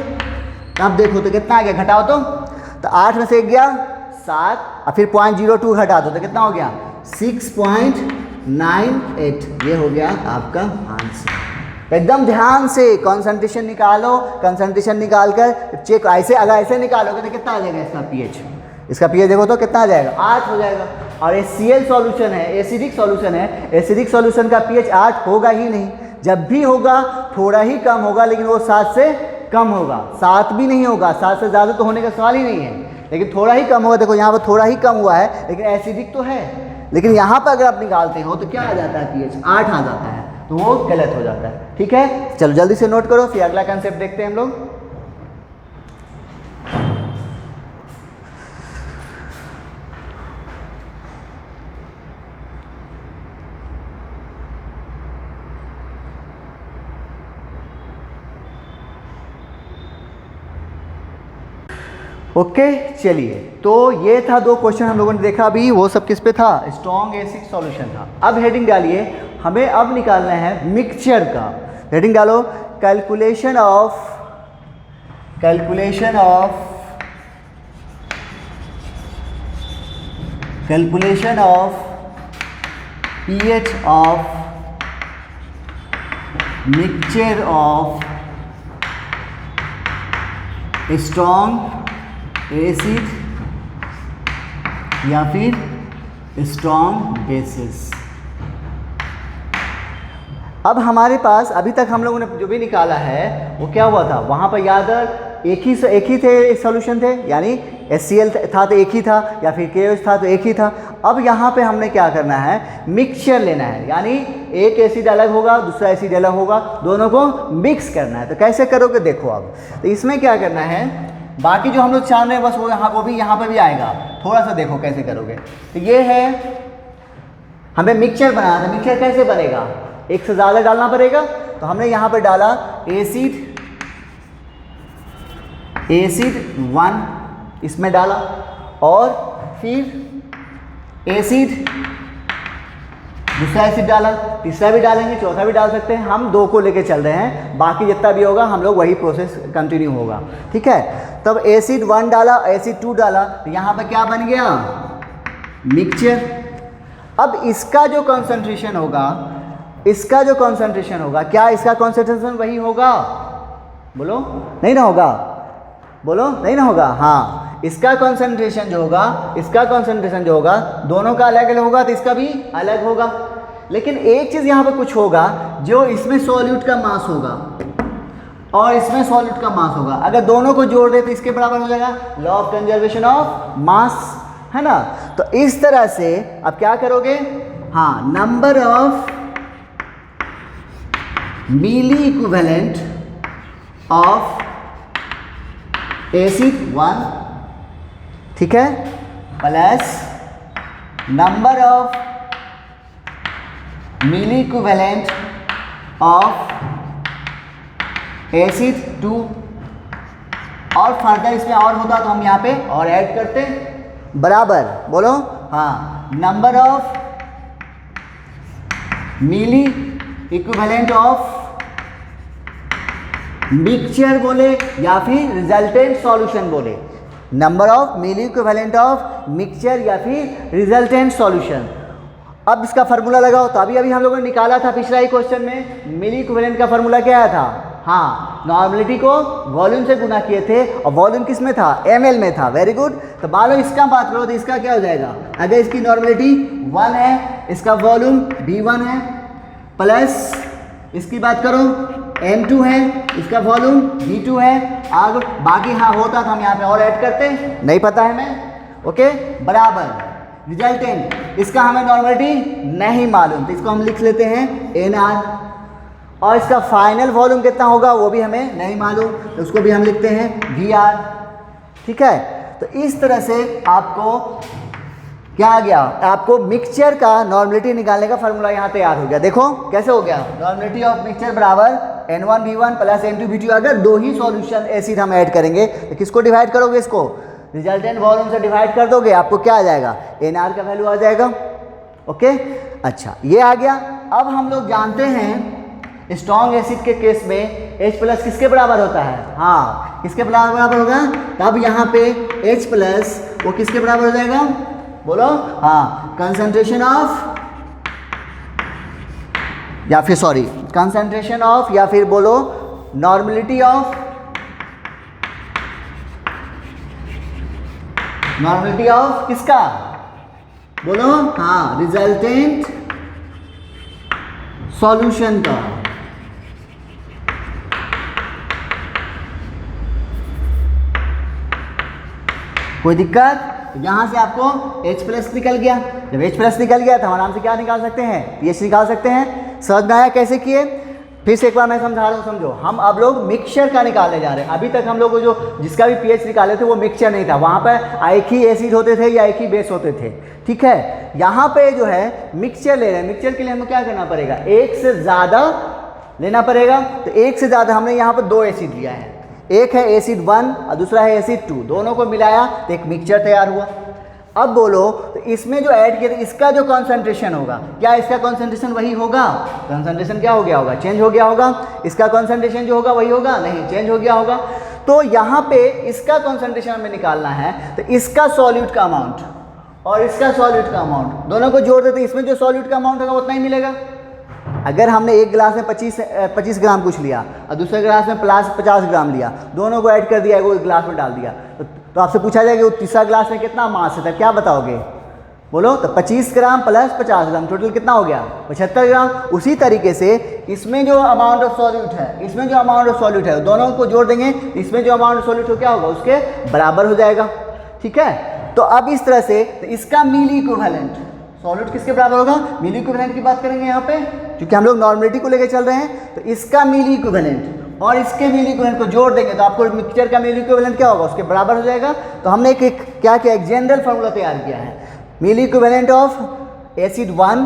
अब देखो तो कितना आ गया, घटाओ तो 8 में से 1 गया 7, और फिर 0.02 घटा दो तो कितना हो गया 6.98। ये हो गया आपका आंसर। तो एकदम ध्यान से कंसंट्रेशन निकालो, कंसंट्रेशन निकाल कर चेक, ऐसे अगर ऐसे निकालोगे तो कितना आ जाएगा इसका pH, इसका pH देखो तो कितना आ जाएगा 8 हो जाएगा। और HCl सॉल्यूशन है, एसिडिक सॉल्यूशन है, एसिडिक सॉल्यूशन का pH 8 होगा ही नहीं, जब भी होगा थोड़ा ही कम होगा, लेकिन वो 7 से कम होगा, 7 भी नहीं होगा, 7 से ज़्यादा तो होने का सवाल ही नहीं है, लेकिन थोड़ा ही कम होगा। देखो यहाँ पर थोड़ा ही कम हुआ है, लेकिन एसिडिक तो है, लेकिन यहाँ पर अगर आप निकालते हो तो क्या आ जाता है pH 8 आ जाता है, तो वो गलत हो जाता है, ठीक है। चलो जल्दी से नोट करो, फिर अगला कंसेप्ट देखते हैं हम लोग। ओके चलिए, तो ये था 2 क्वेश्चन हम लोगों ने देखा अभी, वो सब किस पे था, स्ट्रॉन्ग एसिड सॉल्यूशन था। अब हेडिंग डालिए, हमें अब निकालना है मिक्सचर का। हेडिंग डालो, calculation of pH of mixture of strong acid या फिर strong bases। अब हमारे पास अभी तक हम लोगों ने जो भी निकाला है वो क्या हुआ था, वहाँ पर याद एक ही थे सॉल्यूशन थे, यानी HCl था तो एक ही था, या फिर KOH था तो एक ही था। अब यहाँ पे हमने क्या करना है, मिक्सचर लेना है, यानी एक एसिड अलग होगा दूसरा एसिड अलग होगा, दोनों को मिक्स करना है। तो कैसे करोगे देखो। अब तो इसमें क्या करना है, बाकी जो हम लोग जान रहे हैं बस वो यहाँ पर भी आएगा, थोड़ा सा देखो कैसे करोगे। तो ये है, हमें मिक्सचर बनाना था। मिक्सचर कैसे बनेगा, एक से ज़्यादा डालना पड़ेगा। तो हमने यहाँ पर डाला एसिड 1 इसमें डाला, और फिर एसिड दूसरा एसिड डाला, तीसरा भी डालेंगे, चौथा भी डाल सकते हैं। हम 2 को लेके चल रहे हैं, बाकी जितना भी होगा हम लोग वही प्रोसेस कंटिन्यू होगा, ठीक है। तब एसिड 1 डाला, एसिड 2 डाला, तो यहाँ पर क्या बन गया, मिक्सचर। अब इसका जो कॉन्सेंट्रेशन होगा, क्या इसका कॉन्सेंट्रेशन वही होगा, बोलो नहीं ना होगा, बोलो नहीं ना होगा। हाँ, इसका कॉन्सेंट्रेशन जो होगा दोनों का अलग अलग होगा, तो इसका भी अलग होगा। लेकिन एक चीज़ यहाँ पे कुछ होगा, जो इसमें सॉल्यूट का मास होगा और इसमें सॉल्यूट का मास होगा, अगर दोनों को जोड़ दे तो इसके बराबर हो जाएगा, law of conservation of mass, है ना। तो इस तरह से अब क्या करोगे, हाँ, number of milli equivalent of acid 1, ठीक है, plus number of milli equivalent of acid 2, और फर्दर इसमें और होता तो हम यहाँ पे और ऐड करते, बराबर, बोलो हाँ, number of milli equivalent of mixture बोले या फिर रिजल्टेंट सॉल्यूशन बोले, number of milli equivalent of mixture या फिर रिजल्टेंट सॉल्यूशन। अब इसका फार्मूला लगाओ। तो अभी हम लोगों ने निकाला था पिछला ही क्वेश्चन में, मिली इक्विवेलेंट का फार्मूला क्या आया था, हाँ, नॉर्मलिटी को वॉल्यूम से गुना किए थे, और वॉल्यूम किस में था, ml में था। Very good. तो मान लो इसका बात करो तो इसका क्या हो जाएगा, अगर इसकी नॉर्मलिटी 1 है, इसका वॉल्यूम V1 है, प्लस इसकी बात करो M2 है, इसका वॉल्यूम V2 है। आगे बाकी हाँ होता तो हम यहाँ पे और ऐड करते, नहीं पता है मैं, ओके, बराबर रिजल्टेंट, इसका हमें नॉर्मलिटी नहीं मालूम, तो इसको हम लिख लेते हैं NR, और इसका फाइनल वॉल्यूम कितना होगा वो भी हमें नहीं मालूम, तो उसको भी हम लिखते हैं VR, ठीक है। तो इस तरह से आपको क्या आ गया, आपको मिक्सचर का नॉर्मलिटी निकालने का फार्मूला यहाँ तैयार हो गया। देखो कैसे हो गया, नॉर्मलिटी ऑफ मिक्सचर बराबर N1V1 प्लस N2V2। अगर 2 ही सॉल्यूशन एसिड हम ऐड करेंगे तो किसको डिवाइड करोगे, इसको रिजल्टेंट वॉल्यूम से डिवाइड कर दोगे, आपको क्या आ जाएगा, NR का वैल्यू आ जाएगा, ओके। अच्छा, ये आ गया। अब हम लोग जानते हैं स्ट्रॉन्ग एसिड के केस में H प्लस किसके बराबर होता है, हाँ, किसके बराबर होगा, तब यहाँ पे H प्लस वो किसके बराबर हो जाएगा, बोलो हाँ, कंसंट्रेशन ऑफ या फिर सॉरी कंसंट्रेशन ऑफ या फिर बोलो नॉर्मलिटी ऑफ किसका, बोलो हाँ, रिजल्टेंट सॉल्यूशन का। कोई दिक्कत, यहाँ से आपको H प्लस निकल गया। जब H प्लस निकल गया तो हम आराम से क्या निकाल सकते हैं, pH निकाल सकते हैं। समझ में आया कैसे किए, फिर से एक बार मैं समझा रहा हूँ, समझो। हम अब लोग मिक्सचर का निकालने जा रहे हैं। अभी तक हम लोग जो जिसका भी pH निकाले थे वो मिक्सचर नहीं था, वहाँ पर एक ही एसिड होते थे या एक ही बेस होते थे, ठीक है। यहाँ पे जो है मिक्सचर ले रहे हैं, मिक्सचर के लिए हमें क्या करना पड़ेगा, एक से ज़्यादा लेना पड़ेगा। तो एक से ज़्यादा हमने यहाँ पर 2 एसिड लिया है, एक है एसिड 1 और दूसरा है एसिड 2, दोनों को मिलाया तो एक मिक्सचर तैयार हुआ। अब बोलो तो इसमें जो ऐड किया था इसका जो कॉन्सेंट्रेशन होगा, क्या इसका कॉन्सेंट्रेशन वही होगा? कॉन्सेंट्रेशन क्या हो गया होगा? चेंज हो गया होगा। इसका कॉन्सेंट्रेशन जो होगा वही होगा? नहीं, चेंज हो गया होगा। तो यहाँ पे इसका कॉन्सेंट्रेशन हमें निकालना है, तो इसका सॉल्यूट का अमाउंट और इसका सॉल्यूट का अमाउंट दोनों को जोड़ देते, इसमें जो सॉल्यूट का अमाउंट होगा उतना ही मिलेगा। अगर हमने एक गिलास में 25 ग्राम कुछ लिया और दूसरे गिलास में 50 ग्राम लिया, दोनों को ऐड कर दिया, वो एक गिलास में डाल दिया, तो आपसे पूछा जाएगा वो तीसरा गिलास में कितना मास है, क्या बताओगे? बोलो। तो 25 ग्राम प्लस 50 ग्राम टोटल कितना हो गया? 75 ग्राम। उसी तरीके से इसमें जो अमाउंट ऑफ सॉल्यूट है, इसमें जो अमाउंट ऑफ सॉल्यूट है, दोनों को जोड़ देंगे, इसमें जो अमाउंट ऑफ सॉल्यूट हो क्या होगा? उसके बराबर हो जाएगा। ठीक है, तो अब इस तरह से तो इसका मिली इक्विवेलेंट सॉल्यूट किसके बराबर होगा? मिली इक्विवेलेंट की बात करेंगे यहाँ पे, क्योंकि हम लोग नॉर्मलिटी को लेकर चल रहे हैं। तो इसका मिली इक्विवेलेंट और इसके मिली इक्विवेलेंट को जोड़ देंगे तो आपको मिक्सचर का मिली इक्विवेलेंट क्या होगा? उसके बराबर हो जाएगा। तो हमने एक क्या किया, एक जनरल फार्मूला तैयार किया है, milli equivalent of acid 1,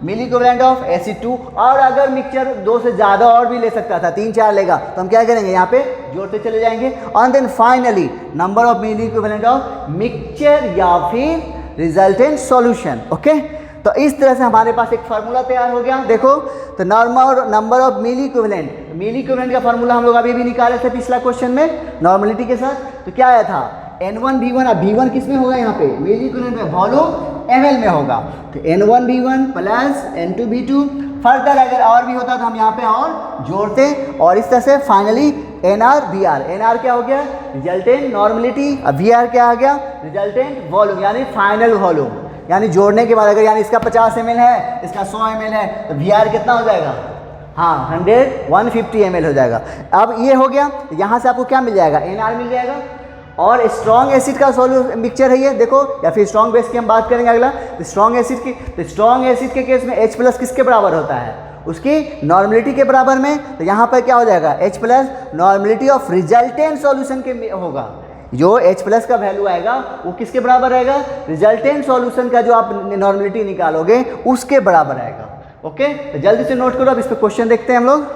milli equivalent of acid 2, और अगर मिक्सचर 2 से ज़्यादा और भी ले सकता था, 3-4 लेगा, तो हम क्या करेंगे? यहाँ पे जोड़ते चले जाएंगे। और then finally number of milli equivalent of mixture या फिर रिजल्टेंट सॉल्यूशन। ओके, तो इस तरह से हमारे पास एक फार्मूला तैयार हो गया। देखो, तो number of milliequivalent, milliequivalent का फार्मूला हम लोग अभी भी निकाले थे पिछला क्वेश्चन में नॉर्मलिटी के साथ। तो क्या आया था? N1V1। अब V1 किस में होगा? यहाँ पे मिली इक्विवेलेंट में, वॉल्यूम ml में होगा। तो N1V1 प्लस N2V2। फर्दर अगर और भी होता तो हम यहाँ पे और जोड़ते, और इस तरह से फाइनली NRVR। NR क्या हो गया? Resultant normality. अब VR क्या आ गया? रिजल्टेंट वॉल्यूम, यानी फाइनल वॉल्यूम। यानी जोड़ने के बाद अगर यानी इसका 50 ml है, इसका 100 ml है, तो VR कितना हो जाएगा? हाँ, 150 ml हो जाएगा। अब ये हो गया, यहाँ से आपको क्या मिल जाएगा? NR मिल जाएगा। और स्ट्रॉन्ग एसिड का सॉल्यूशन मिक्सचर है ये, देखो, या फिर स्ट्रॉन्ग बेस की हम बात करेंगे अगला। तो स्ट्रॉन्ग एसिड की, तो स्ट्रॉन्ग एसिड के केस में H+ किसके बराबर होता है? उसकी नॉर्मलिटी के बराबर में। तो यहाँ पर क्या हो जाएगा? H+ normality of resultant solution के होगा। जो H+ का वैल्यू आएगा वो किसके बराबर रहेगा? रिजल्टेंट सॉल्यूशन का जो आप नॉर्मलिटी निकालोगे उसके बराबर आएगा। ओके, तो जल्दी से नोट करो। अब इस पर क्वेश्चन देखते हैं हम लोग।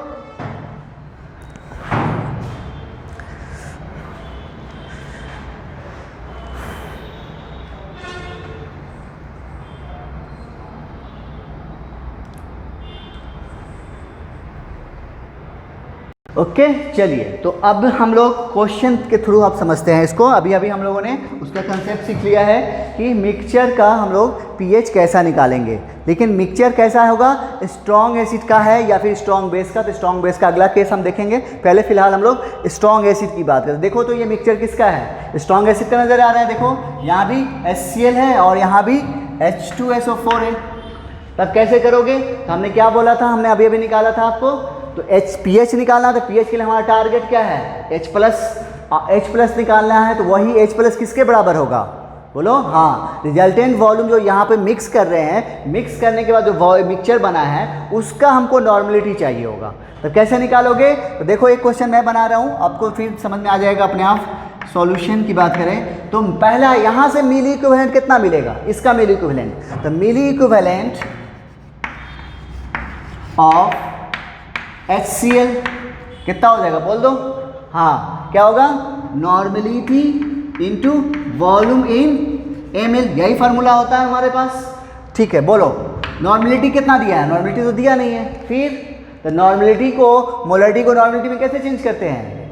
ओके, चलिए, तो अब हम लोग क्वेश्चन के थ्रू आप समझते हैं इसको। अभी हम लोगों ने उसका कंसेप्ट सीख लिया है कि मिक्सचर का हम लोग पीएच कैसा निकालेंगे, लेकिन मिक्सचर कैसा होगा? स्ट्रॉन्ग एसिड का है या फिर स्ट्रॉन्ग बेस का? तो स्ट्रॉन्ग बेस का अगला केस हम देखेंगे। पहले फिलहाल हम लोग स्ट्रॉन्ग एसिड की बात करें। देखो, तो ये मिक्सचर किसका है? स्ट्रॉन्ग एसिड का नजर आ रहा है। देखो, यहाँ भी HCl है और यहाँ भी H2SO4 है। तब कैसे करोगे? तो हमने क्या बोला था, हमने अभी निकाला था आपको, तो pH निकालना। तो pH के लिए हमारा टारगेट क्या है? H+ निकालना है। तो वही H+ किसके बराबर होगा? बोलो। हाँ, रिजल्टेंट वॉल्यूम जो यहाँ पे मिक्स कर रहे हैं, मिक्स करने के बाद जो मिक्सचर बना है उसका हमको नॉर्मलिटी चाहिए होगा। तो कैसे निकालोगे? तो देखो, एक क्वेश्चन मैं बना रहा हूँ, आपको फिर समझ में आ जाएगा अपने आप। सॉल्यूशन की बात करें तो पहला यहाँ से मिली इक्विवेलेंट कितना मिलेगा? इसका मिली इक्विवेलेंट, तो मिली इक्विवेलेंट ऑफ HCl कितना हो जाएगा? बोल दो। हाँ, क्या होगा? Normality into volume in ml। यही फार्मूला होता है हमारे पास। ठीक है, बोलो। नॉर्मलिटी कितना दिया है? नॉर्मलिटी तो दिया नहीं है। फिर तो नॉर्मलिटी को मोलरिटी को नॉर्मलिटी में कैसे चेंज करते हैं?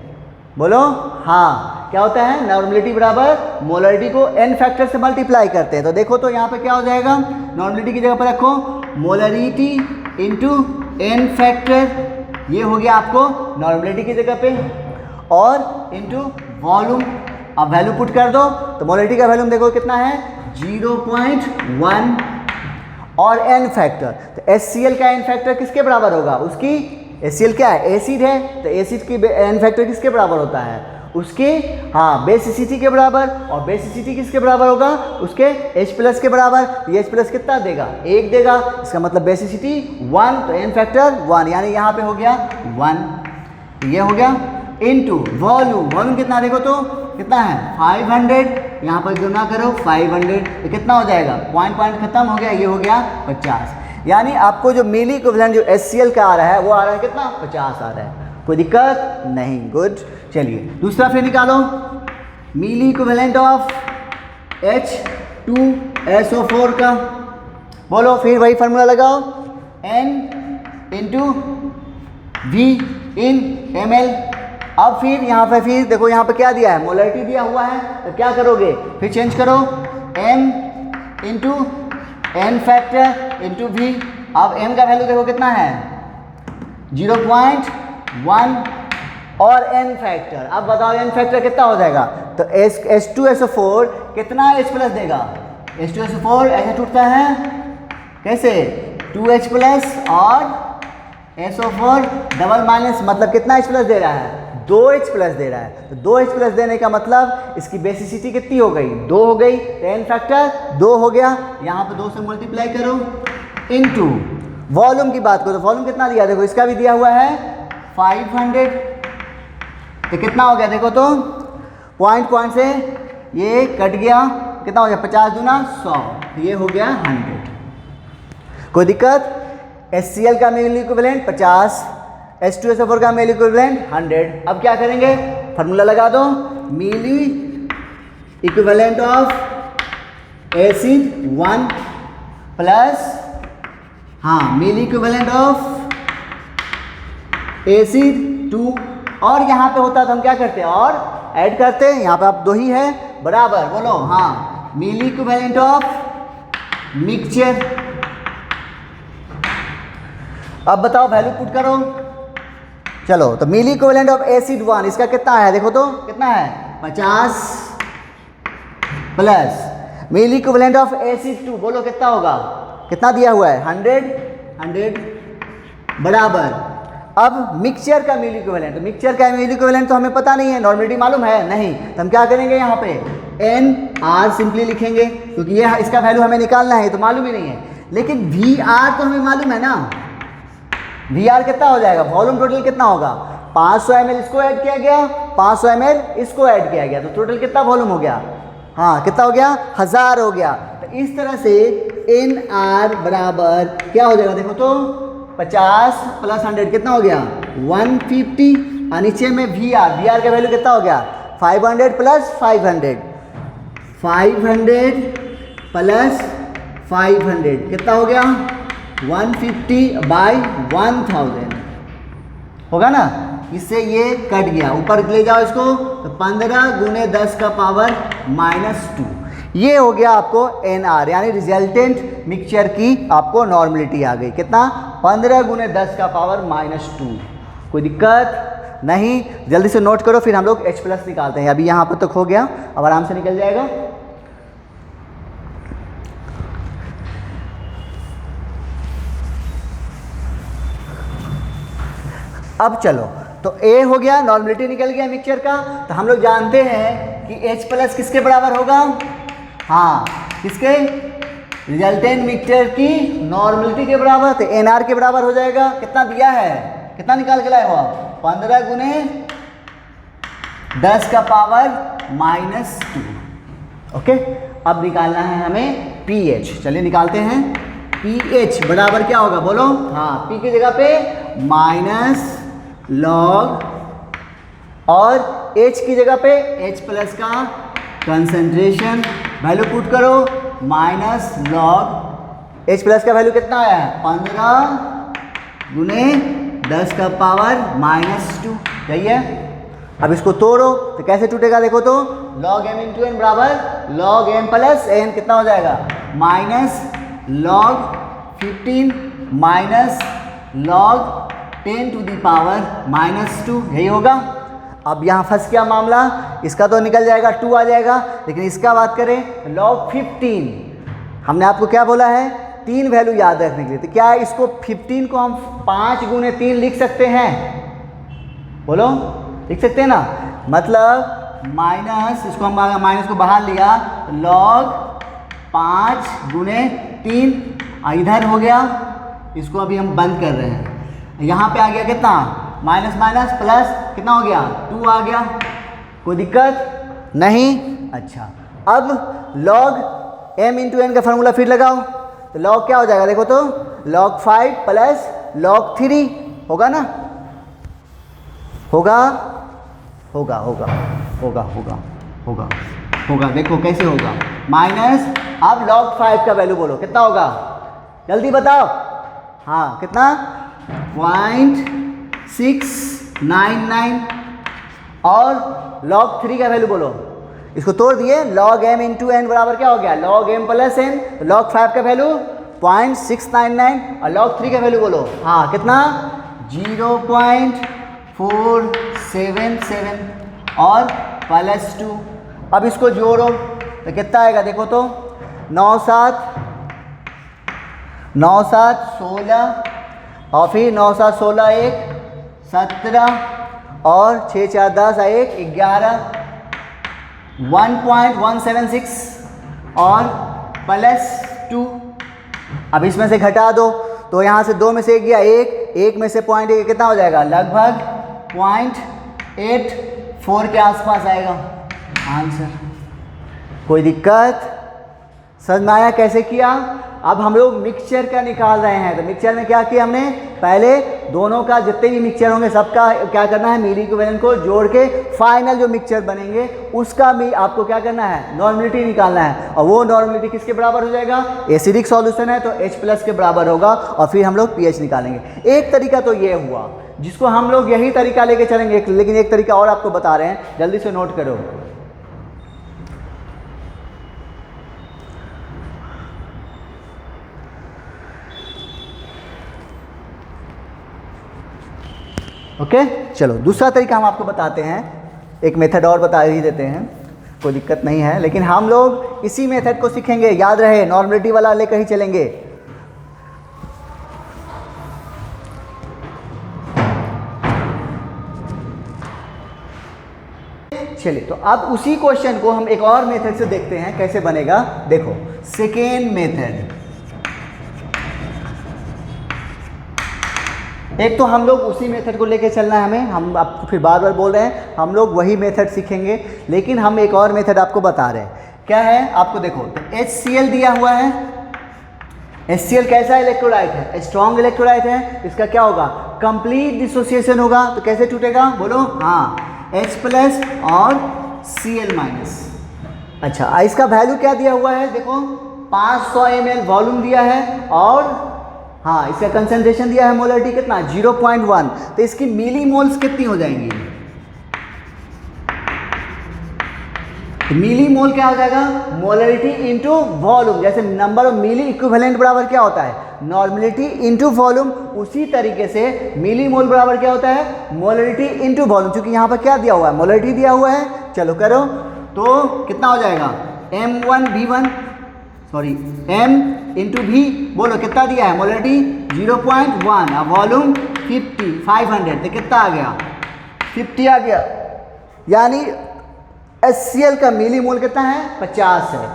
बोलो। हाँ, क्या होता है? नॉर्मलिटी बराबर मोलरिटी को n फैक्टर से मल्टीप्लाई करते हैं। तो देखो, तो यहाँ पे क्या हो जाएगा? नॉर्मलिटी की जगह पर रखो मोलरिटी इंटू n फैक्टर, ये हो गया आपको नॉर्मलिटी की जगह पे, और इंटू वॉल्यूम। अब वैल्यू पुट कर दो, तो मोलरिटी का वैल्यूम देखो कितना है? 0.1 और n फैक्टर। तो HCl का n फैक्टर किसके बराबर होगा? उसकी HCl क्या है? एसिड है, तो एसिड की n फैक्टर किसके बराबर होता है? उसके, हाँ, बेसिसिटी के बराबर। और बेसिसिटी किसके बराबर होगा? उसके H+ के बराबर। ये H+ कितना देगा? 1 देगा। इसका मतलब बेसिसिटी 1, तो n फैक्टर 1, यानी यहाँ पे हो गया 1। ये हो गया इनटू वॉल्यूम। वॉल्यूम कितना देखो तो कितना है? 500। यहाँ पर गुना करो 500, तो कितना हो जाएगा? पॉइंट खत्म हो गया, ये हो गया 50। यानी आपको जो मिली इक्विवेलेंट जो HCl का आ रहा है वो आ रहा है कितना? 50 आ रहा है। कोई दिक्कत नहीं, गुड। चलिए दूसरा फिर निकालो, मिली इक्विवेलेंट ऑफ H2SO4 का, बोलो फिर वही फार्मूला लगाओ, N इंटू V इन ml। अब फिर यहाँ पे फिर देखो यहाँ पे क्या दिया है, मोलरिटी दिया हुआ है, तो क्या करोगे फिर चेंज करो, M into N factor into V। अब M का वैल्यू देखो कितना है 0.1 और N फैक्टर। अब बताओ N फैक्टर कितना हो जाएगा, तो H2SO4 कितना H प्लस देगा, H2SO4 ऐसे टूटता है कैसे, 2H प्लस और SO4 डबल माइनस, मतलब कितना H प्लस दे रहा है, 2H प्लस दे रहा है। तो 2H प्लस देने का मतलब इसकी बेसिसिटी कितनी हो गई, 2 हो गई, तो N फैक्टर 2 हो गया, यहाँ पे 2 से मल्टीप्लाई करो, इनटू वॉल्यूम की बात करो तो वॉल्यूम कितना दिया, देखो इसका भी दिया हुआ है 500, तो कितना हो गया देखो, तो पॉइंट से ये कट गया, कितना हो गया 50 दूना 100, तो ये हो गया 100। कोई दिक्कत, HCl का मिली इक्विवेलेंट 50, H2SO4 का मिली इक्विवेलेंट 100। अब क्या करेंगे, फार्मूला लगा दो, milli equivalent of acid 1 plus milli equivalent of acid 2, और यहाँ पे होता तो हम क्या करते हैं और ऐड करते हैं, यहाँ पे आप 2 ही है बराबर, बोलो मिली इक्विवेलेंट ऑफ मिक्सचर। अब बताओ वैल्यू पुट करो, चलो तो मिली इक्विवेलेंट ऑफ एसिड 1 इसका कितना है, देखो तो कितना है 50 plus milli equivalent of acid 2, बोलो कितना होगा, कितना दिया हुआ है 100 बराबर। अब मिक्सचर का मिली इक्विवेलेंट, तो मिक्सचर का मिली इक्विवेलेंट तो हमें पता नहीं है, नॉर्मलिटी मालूम है नहीं, तो हम क्या करेंगे यहाँ पे NR सिंपली लिखेंगे, क्योंकि ये इसका वैल्यू हमें निकालना है, तो मालूम ही नहीं है। लेकिन VR तो हमें मालूम है ना, VR कितना हो जाएगा, वॉल्यूम टोटल कितना होगा, 500 ml इसको ऐड किया गया, 500 ml इसको ऐड किया गया, तो टोटल कितना वॉल्यूम हो गया, कितना हो गया 1000 हो गया। तो इस तरह से NR बराबर क्या हो जाएगा, देखो तो 50 प्लस 100 कितना हो गया 150, और नीचे में VR का वैल्यू कितना हो गया 500 प्लस 500 प्लस 500 कितना हो गया 150 बाई 1000 होगा ना, इससे ये कट गया, ऊपर ले जाओ इसको, तो 15 गुने 10 का पावर -2, ये हो गया आपको NR, यानी रिजल्टेंट मिक्सचर की आपको नॉर्मलिटी आ गई, कितना 15 गुने 10 का पावर -2। कोई दिक्कत नहीं, जल्दी से नोट करो, फिर हम लोग H प्लस निकालते हैं। अभी यहाँ पर तक हो गया, अब आराम से निकल जाएगा। अब चलो, तो A हो गया, नॉर्मलिटी निकल गया मिक्सचर का, तो हम लोग जानते हैं कि H प्लस किसके बराबर होगा, किसके, रिजल्टेंट मिक्सचर की नॉर्मलिटी के बराबर, तो NR के बराबर हो जाएगा। कितना दिया है, कितना निकाल के लाए हो आप, 15 गुने 10 का पावर -2। ओके, अब निकालना है हमें pH, चलिए निकालते हैं। pH बराबर क्या होगा, बोलो, P की जगह पे -log और H की जगह पे H प्लस का कंसंट्रेशन, वैल्यू पुट करो, -log H प्लस का वैल्यू कितना आया है 15 गुने 10 का पावर -2, सही है। अब इसको तोड़ो तो कैसे टूटेगा, देखो तो log m इंटू n बराबर log m प्लस n, कितना हो जाएगा -log 15 -log 10 to the power -2, यही होगा। अब यहाँ फंस गया मामला, इसका तो निकल जाएगा 2 आ जाएगा, लेकिन इसका बात करें log 15, हमने आपको क्या बोला है 3 वैल्यू याद रखने के लिए, तो क्या इसको 15 को हम 5 गुने 3 लिख सकते हैं, बोलो लिख सकते हैं ना, मतलब माइनस, इसको हम माइनस को बाहर लिया, तो log 5 गुने 3, इधर हो गया, इसको अभी हम बंद कर रहे हैं, यहाँ पे आ गया कितना माइनस माइनस प्लस, कितना हो गया 2 आ गया, कोई दिक्कत नहीं। अच्छा, अब log m इंटू n का फार्मूला फिर लगाओ, तो log क्या हो जाएगा, देखो तो log 5 प्लस log 3 होगा ना, होगा होगा होगा होगा होगा होगा होगा, देखो कैसे होगा, माइनस, अब log 5 का वैल्यू बोलो कितना होगा, जल्दी बताओ, हाँ कितना, 0.699, और log 3 का वैल्यू बोलो, इसको तोड़ दिए, log m इंटू एन बराबर क्या हो गया, log m plus n, log 5 का वैल्यू 0.699, और log 3 का वैल्यू बोलो, हाँ कितना, 0.477 और प्लस 2। अब इसको जोड़ो तो कितना आएगा, देखो तो, 9 7 16, और फिर 9 7 16 1 17, और 6 4 10 1 11, 1.176 और प्लस 2। अब इसमें से घटा दो तो यहाँ से 2 में से 1 गया 1, 1 में से 0.1 कितना हो जाएगा, लगभग 0.84 के आसपास आएगा आंसर। कोई दिक्कत, समझ में आया कैसे किया। अब हम लोग मिक्सचर का निकाल रहे हैं, तो मिक्सचर में क्या किया हमने, पहले दोनों का जितने भी मिक्सचर होंगे सबका क्या करना है, मीली इक्विवेलेंट को जोड़ के फाइनल जो मिक्सचर बनेंगे उसका भी आपको क्या करना है, नॉर्मलिटी निकालना है, और वो नॉर्मलिटी किसके बराबर हो जाएगा, एसिडिक सॉल्यूशन है तो H+ के बराबर होगा, और फिर हम लोग pH निकालेंगे। एक तरीका तो ये हुआ जिसको हम लोग यही तरीका लेके चलेंगे, लेकिन एक तरीका और आपको बता रहे हैं, जल्दी से नोट करो। ओके चलो दूसरा तरीका हम आपको बताते हैं, एक मेथड और बता ही देते हैं, कोई दिक्कत नहीं है, लेकिन हम लोग इसी मेथड को सीखेंगे, याद रहे नॉर्मलिटी वाला लेकर ही चलेंगे। चलिए तो अब उसी क्वेश्चन को हम एक और मेथड से देखते हैं कैसे बनेगा। देखो सेकेंड मेथड, एक तो हम लोग उसी मेथड को लेके चलना है हमें, हम आपको फिर बार बार बोल रहे हैं हम लोग वही मेथड सीखेंगे, लेकिन हम एक और मेथड आपको बता रहे हैं। क्या है आपको देखो, तो HCl दिया हुआ है, HCl कैसा इलेक्ट्रोलाइट है, स्ट्रॉन्ग इलेक्ट्रोलाइट है, इसका क्या होगा, कंप्लीट डिसोसिएशन होगा, तो कैसे टूटेगा बोलो, हाँ H+ और Cl-। अच्छा इसका वैल्यू क्या दिया हुआ है, देखो 500 ml वॉल्यूम दिया है, और हाँ इसका कंसंट्रेशन दिया है, मोलरिटी कितना 0.1, तो इसकी मिली मोल्स कितनी हो जाएंगी, तो मिली मोल क्या हो जाएगा, मोलरिटी इंटू वॉल्यूम, जैसे नंबर ऑफ मिली इक्विवेलेंट बराबर क्या होता है, नॉर्मलिटी इंटू वॉल्यूम, उसी तरीके से मिली मोल बराबर क्या होता है, मोलरिटी इंटू वॉल्यूम, क्योंकि यहाँ पर क्या दिया हुआ है, मोलरिटी दिया हुआ है। चलो करो तो कितना हो जाएगा, M1V1 sorry M into V, बोलो कितना दिया है, मोलरिटी 0.1, वॉल्यूम 500, तो कितना आ गया, 50 आ गया, यानी HCl का मिली मोल कितना है, 50 है,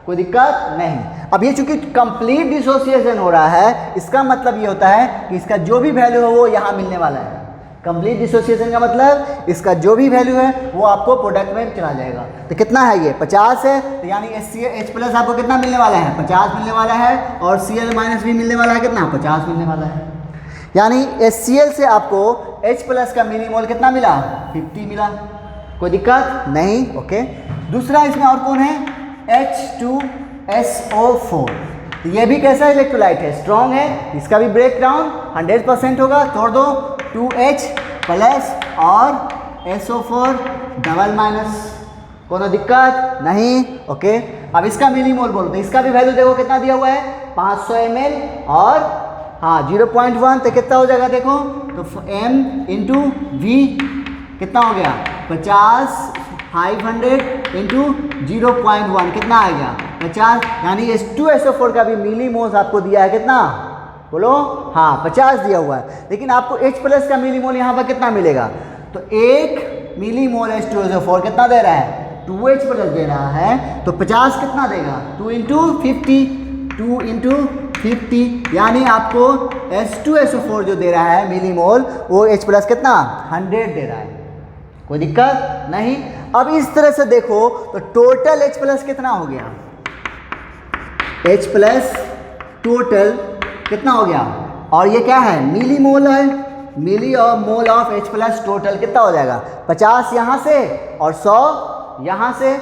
कोई दिक्कत नहीं। अब ये चूंकि कंप्लीट डिसोसिएशन हो रहा है, इसका मतलब ये होता है कि इसका जो भी वैल्यू है वो यहाँ मिलने वाला है। कंप्लीट डिसोसिएशन का मतलब इसका जो भी वैल्यू है वो आपको प्रोडक्ट में चला जाएगा। तो कितना है ये, 50 है, तो यानी H+ आपको कितना मिलने वाला है, 50 मिलने वाला है, और Cl- भी मिलने वाला है, कितना 50 मिलने वाला है, यानी HCl से आपको H+ का मिली मोल कितना मिला, 50 मिला, कोई दिक्कत नहीं। ओके दूसरा इसमें और कौन है, H2SO4, तो ये भी कैसा इलेक्ट्रोलाइट है, स्ट्रॉन्ग है, इसका भी ब्रेक डाउन 100% होगा, तोड़ दो 2H+ और SO4 डबल माइनस, कोनो दिक्कत नहीं। ओके अब इसका मिली मोल बोलो, तो इसका भी वैल्यू देखो कितना दिया हुआ है, 500 ml और हाँ 0.1, तो कितना हो जाएगा देखो, तो M इंटू V कितना हो गया, 50, 500 इंटू 0.1 कितना आ गया, 50, यानी H2SO4 का भी मिली मोल्स आपको दिया है कितना, बोलो हाँ 50 दिया हुआ है, लेकिन आपको H+ का मिली मोल यहाँ पर कितना मिलेगा, तो 1 मिली मोल H2SO4 कितना दे रहा है, 2H+ दे रहा है, तो 50 कितना देगा, 2 इंटू 50, यानी आपको H2SO4 जो दे रहा है मिली मोल, वो H+ कितना 100 दे रहा है, कोई दिक्कत नहीं। अब इस तरह से देखो तो टोटल H+ कितना हो गया, H+ टोटल कितना हो गया, और ये क्या है मिली मोल है, मिली और mole of H plus total कितना हो जाएगा, 50 यहाँ से और 100 यहाँ से,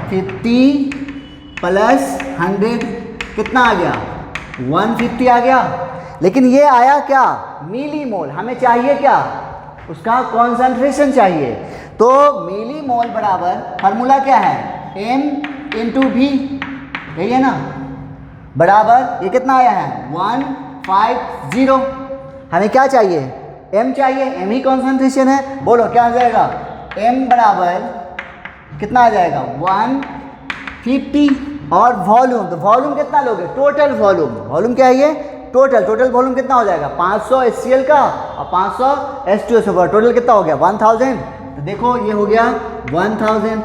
50 प्लस 100 कितना आ गया, 150 आ गया। लेकिन ये आया क्या, मिली मोल, हमें चाहिए क्या, उसका कॉन्सेंट्रेशन चाहिए। तो मिली मोल बराबर फार्मूला क्या है, m इंटू v, यही है ना, बराबर ये कितना आया है 150। हमें क्या चाहिए, m चाहिए, m ही कॉन्सेंट्रेशन है। बोलो क्या आ जाएगा, m बराबर कितना आ जाएगा 150 और वॉल्यूम, तो वॉल्यूम कितना लोगे, टोटल वॉल्यूम, वॉल्यूम क्या है ये, टोटल वॉल्यूम कितना हो जाएगा 500 HCl का और 500 H2SO, टोटल कितना हो गया 1000। तो देखो ये हो गया 1000,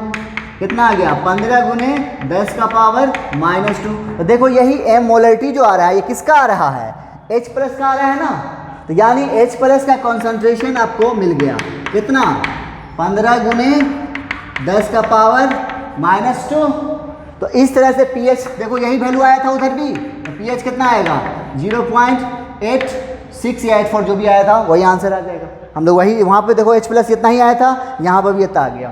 कितना आ गया 15 गुने 10 का पावर -2। तो देखो यही m मोलरिटी जो आ रहा है ये किसका आ रहा है, H प्लस का आ रहा है ना। तो यानी H प्लस का कॉन्सेंट्रेशन आपको मिल गया कितना, 15 गुने 10 का पावर -2। तो इस तरह से pH देखो यही वैल्यू आया था उधर भी, तो pH कितना आएगा 0.8684, जो भी आया था वही आंसर आ जाएगा। हम लोग वही वहाँ पे देखो H प्लस इतना ही आया था, यहाँ पर भी इतना आ गया।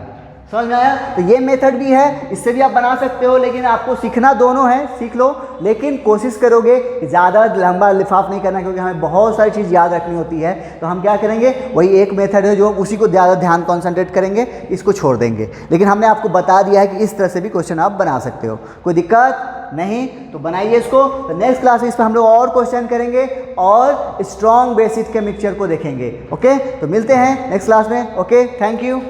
समझ में आया। तो ये मेथड भी है, इससे भी आप बना सकते हो, लेकिन आपको सीखना दोनों है, सीख लो, लेकिन कोशिश करोगे कि ज़्यादा लंबा लिफाफ नहीं करना, क्योंकि हमें बहुत सारी चीज़ याद रखनी होती है। तो हम क्या करेंगे, वही एक मेथड है जो उसी को ज़्यादा ध्यान कॉन्सेंट्रेट करेंगे, इसको छोड़ देंगे। लेकिन हमने आपको बता दिया है कि इस तरह से भी क्वेश्चन आप बना सकते हो, कोई दिक्कत नहीं। तो बनाइए इसको। तो नेक्स्ट क्लास में इस पर हम लोग और क्वेश्चन करेंगे और स्ट्रॉन्ग बेसिक के मिक्सचर को देखेंगे। ओके, तो मिलते हैं नेक्स्ट क्लास में। Okay, thank you.